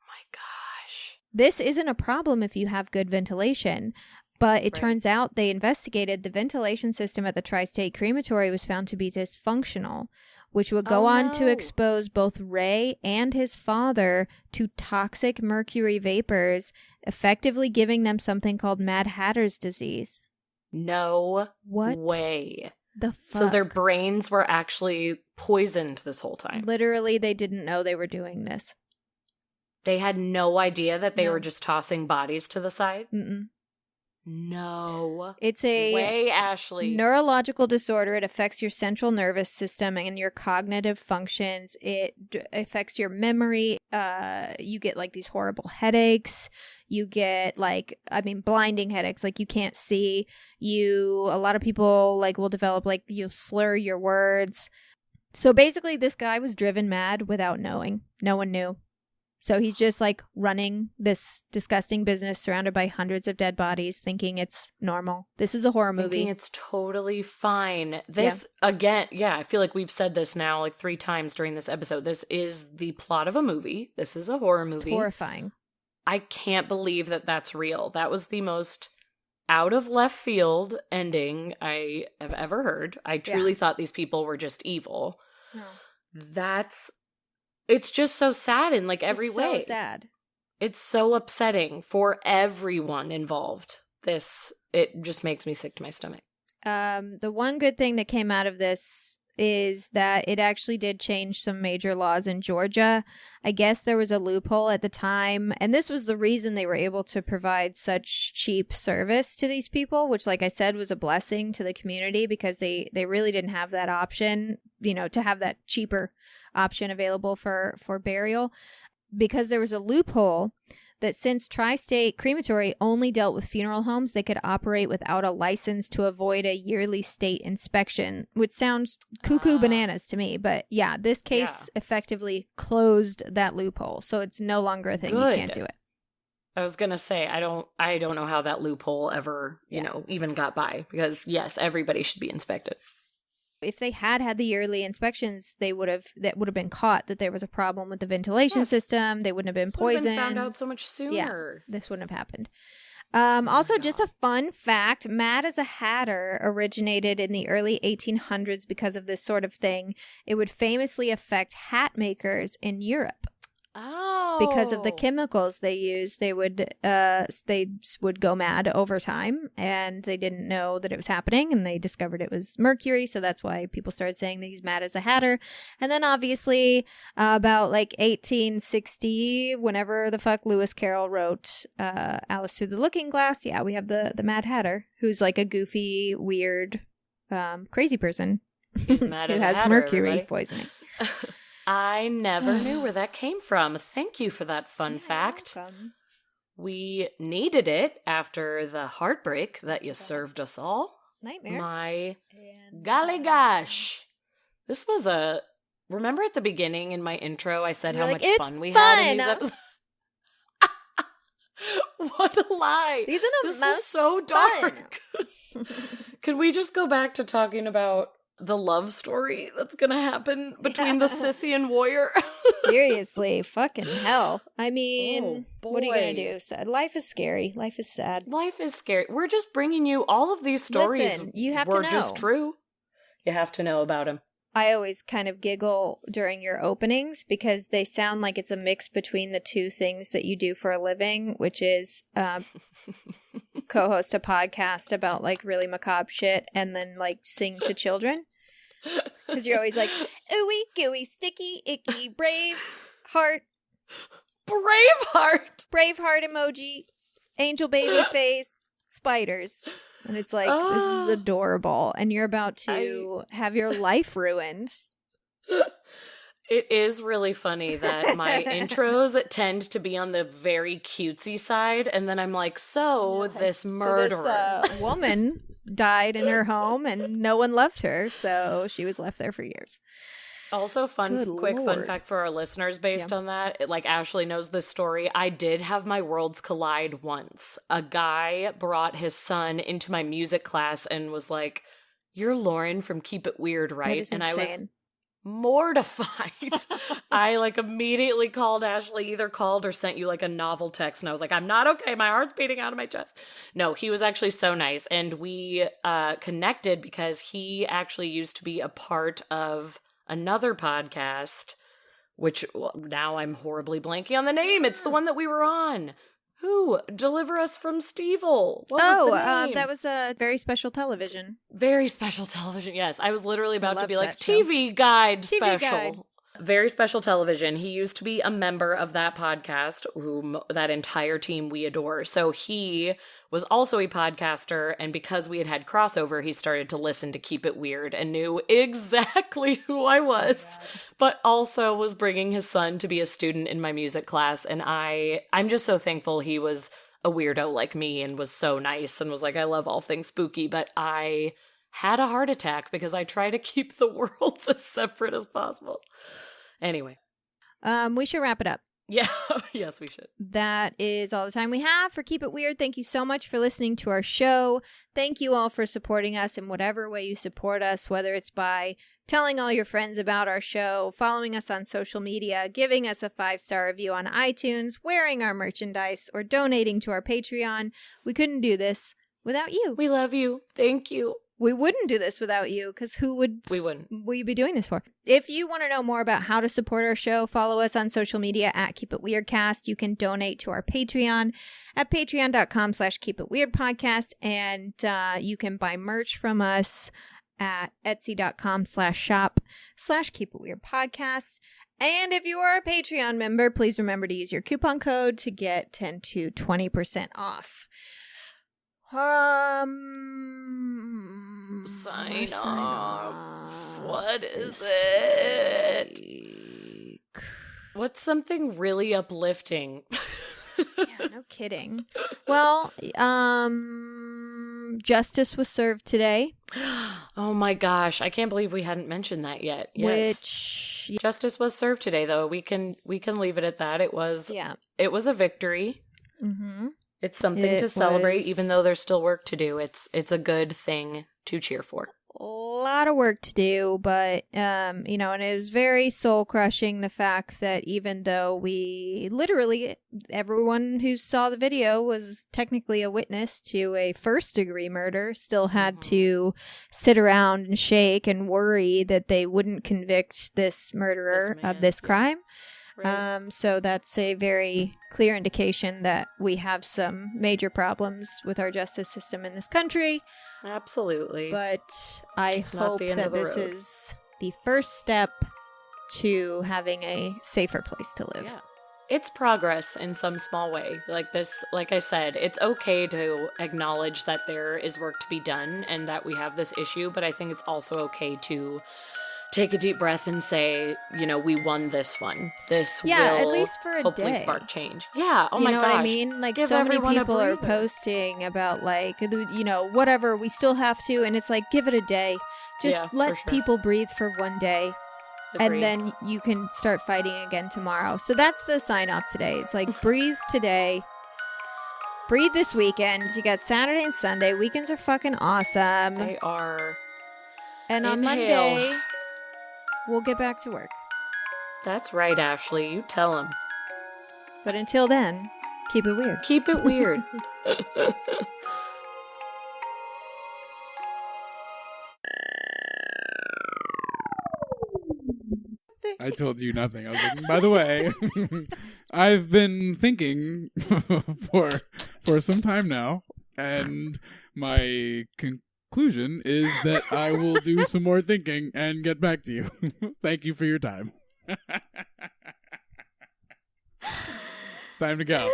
B: Oh my gosh.
C: This isn't a problem if you have good ventilation. But it turns out they investigated the ventilation system at the Tri State Crematory was found to be dysfunctional, which would go on to expose both Ray and his father to toxic mercury vapors, effectively giving them something called Mad Hatter's disease.
B: No
C: What
B: way.
C: The fuck?
B: So their brains were actually poisoned this whole time.
C: Literally, they didn't know they were doing this.
B: They had no idea that they were just tossing bodies to the side?
C: Mm-mm.
B: No.
C: It's a
B: way, Ashley.
C: Neurological disorder. It affects your central nervous system and your cognitive functions. It affects your memory. You get like these horrible headaches. You get blinding headaches. Like you can't see. A lot of people like will develop like you'll slur your words. So basically this guy was driven mad without knowing. No one knew. So he's just like running this disgusting business surrounded by hundreds of dead bodies thinking it's normal. This is a horror movie.
B: Thinking it's totally fine. This, again, I feel like we've said this now like 3 times during this episode. This is the plot of a movie. This is a horror movie.
C: It's horrifying.
B: I can't believe that that's real. That was the most out of left field ending I have ever heard. I truly thought these people were just evil.
C: No.
B: It's just so sad in like every way.
C: So sad.
B: It's so upsetting for everyone involved. It just makes me sick to my stomach.
C: The one good thing that came out of this is that it actually did change some major laws in Georgia. I guess there was a loophole at the time, and this was the reason they were able to provide such cheap service to these people, which, like I said, was a blessing to the community because they really didn't have that option, to have that cheaper option available for burial, because there was a loophole that since Tri State Crematory only dealt with funeral homes, they could operate without a license to avoid a yearly state inspection, which sounds cuckoo bananas to me. But yeah, this case effectively closed that loophole. So it's no longer a thing.
B: Good.
C: You can't do it.
B: I was going to say, I don't know how that loophole ever, even got by, because yes, everybody should be inspected.
C: If they had the yearly inspections, that would have been caught that there was a problem with the ventilation system. They wouldn't have been poisoned.
B: Been found out so much sooner.
C: Yeah, this wouldn't have happened. Also, just a fun fact: Mad as a Hatter originated in the early 1800s because of this sort of thing. It would famously affect hat makers in Europe.
B: Oh,
C: because of the chemicals they used, they would go mad over time, and they didn't know that it was happening, and they discovered it was mercury. So that's why people started saying that he's mad as a hatter. And then obviously about like 1860, whenever the fuck Lewis Carroll wrote Alice Through the Looking Glass, we have the Mad Hatter, who's like a goofy, weird, crazy person.
B: He's mad
C: who
B: as a
C: has
B: hatter,
C: mercury
B: everybody.
C: poisoning.
B: I never knew where that came from. Thank you for that fun fact.
C: Welcome.
B: We needed it after the heartbreak that you served us all.
C: Nightmare.
B: My golly gosh. This was remember at the beginning in my intro I said how much fun we had in these episodes? What a lie.
C: These are the
B: this
C: most
B: was so dark. Can we just go back to talking about the love story that's gonna happen between the Scythian warrior?
C: Seriously, fucking hell. I mean, what are you gonna do? Life is scary. Life is sad.
B: Life is scary. We're just bringing you all of these stories.
C: Listen, you have to know.
B: Just true. You have to know about them.
C: I always kind of giggle during your openings because they sound like it's a mix between the two things that you do for a living, which is co-host a podcast about like really macabre shit and then like sing to children. Because you're always like, ooey, gooey, sticky, icky, brave, heart. Brave heart emoji, angel baby face, spiders. And it's like, this is adorable. And you're about to have your life ruined.
B: It is really funny that my intros tend to be on the very cutesy side, and then I'm like, this murderer.
C: This woman died in her home, and no one loved her, so she was left there for years.
B: Also, fun fact for our listeners based on that, like Ashley knows this story. I did have my worlds collide once. A guy brought his son into my music class and was like, "You're Lauren from Keep It Weird, right?"
C: That is insane.
B: I was mortified. I like immediately called Ashley, either called or sent you like a novel text, and I was like, I'm not okay, my heart's beating out of my chest. No, he was actually so nice, and we connected because he actually used to be a part of another podcast, which now I'm horribly blanking on the name. It's the one that we were on. Who? Deliver Us from Stevel. What was the name?
C: That was a Very Special Television.
B: Very Special Television, yes. I was literally about to be like,
C: show.
B: TV Guide
C: TV
B: Special.
C: Guide.
B: Very Special Television. He used to be a member of that podcast, whom that entire team we adore. So he was also a podcaster, and because we had crossover, he started to listen to Keep It Weird and knew exactly who I was, but also was bringing his son to be a student in my music class. And I'm just so thankful he was a weirdo like me and was so nice and was like, I love all things spooky, but I had a heart attack because I try to keep the worlds as separate as possible. Anyway.
C: We should wrap it up.
B: Yeah, yes, we should.
C: That is all the time we have for Keep It Weird. Thank you so much for listening to our show. Thank you all for supporting us in whatever way you support us, whether it's by telling all your friends about our show, following us on social media, giving us a 5-star review on iTunes, wearing our merchandise, or donating to our Patreon. We couldn't do this without you.
B: We love you. Thank you.
C: We wouldn't do this without you, because who would we be doing this for? If you want to know more about how to support our show, follow us on social media at Keep It Weirdcast. You can donate to our Patreon at patreon.com/keepitweirdpodcast, and you can buy merch from us at etsy.com/shop/keepitweirdpodcast. And if you are a Patreon member, please remember to use your coupon code to get 10 to 20% off.
B: Sign off. What is it? What's something really uplifting?
C: Yeah, no kidding. Well, justice was served today.
B: Oh my gosh, I can't believe we hadn't mentioned that yet. Yes. Justice was served today, though. We can leave it at that. It was a victory. Mm-hmm. It's something to celebrate, even though there's still work to do. It's a good thing to cheer for.
C: A lot of work to do, but, and it was very soul-crushing, the fact that even though everyone who saw the video was technically a witness to a first-degree murder, still had to sit around and shake and worry that they wouldn't convict this murderer of this crime. Right. So that's a very clear indication that we have some major problems with our justice system in this country.
B: Absolutely.
C: But I hope that this is the first step to having a safer place to live.
B: Yeah. It's progress in some small way. Like I said, it's okay to acknowledge that there is work to be done and that we have this issue, but I think it's also okay to take a deep breath and say, we won this one. This will
C: at least for a
B: hopefully
C: day.
B: Spark change. Yeah. Oh
C: You
B: my gosh.
C: know what I mean? Like,
B: give
C: so many
B: everyone
C: people are posting about, like, whatever, we still have to. And it's like, give it a day. Just let people breathe for one day.
B: Agreed.
C: And then you can start fighting again tomorrow. So that's the sign off today. It's like, breathe today. Breathe this weekend. You got Saturday and Sunday. Weekends are fucking awesome.
B: They are.
C: And on Monday, we'll get back to work.
B: That's right, Ashley. You tell him.
C: But until then, keep it weird.
B: Keep it weird.
D: I told you nothing. I was like, by the way, I've been thinking for some time now, and my conclusion is that I will do some more thinking and get back to you. Thank you for your time. It's time to go.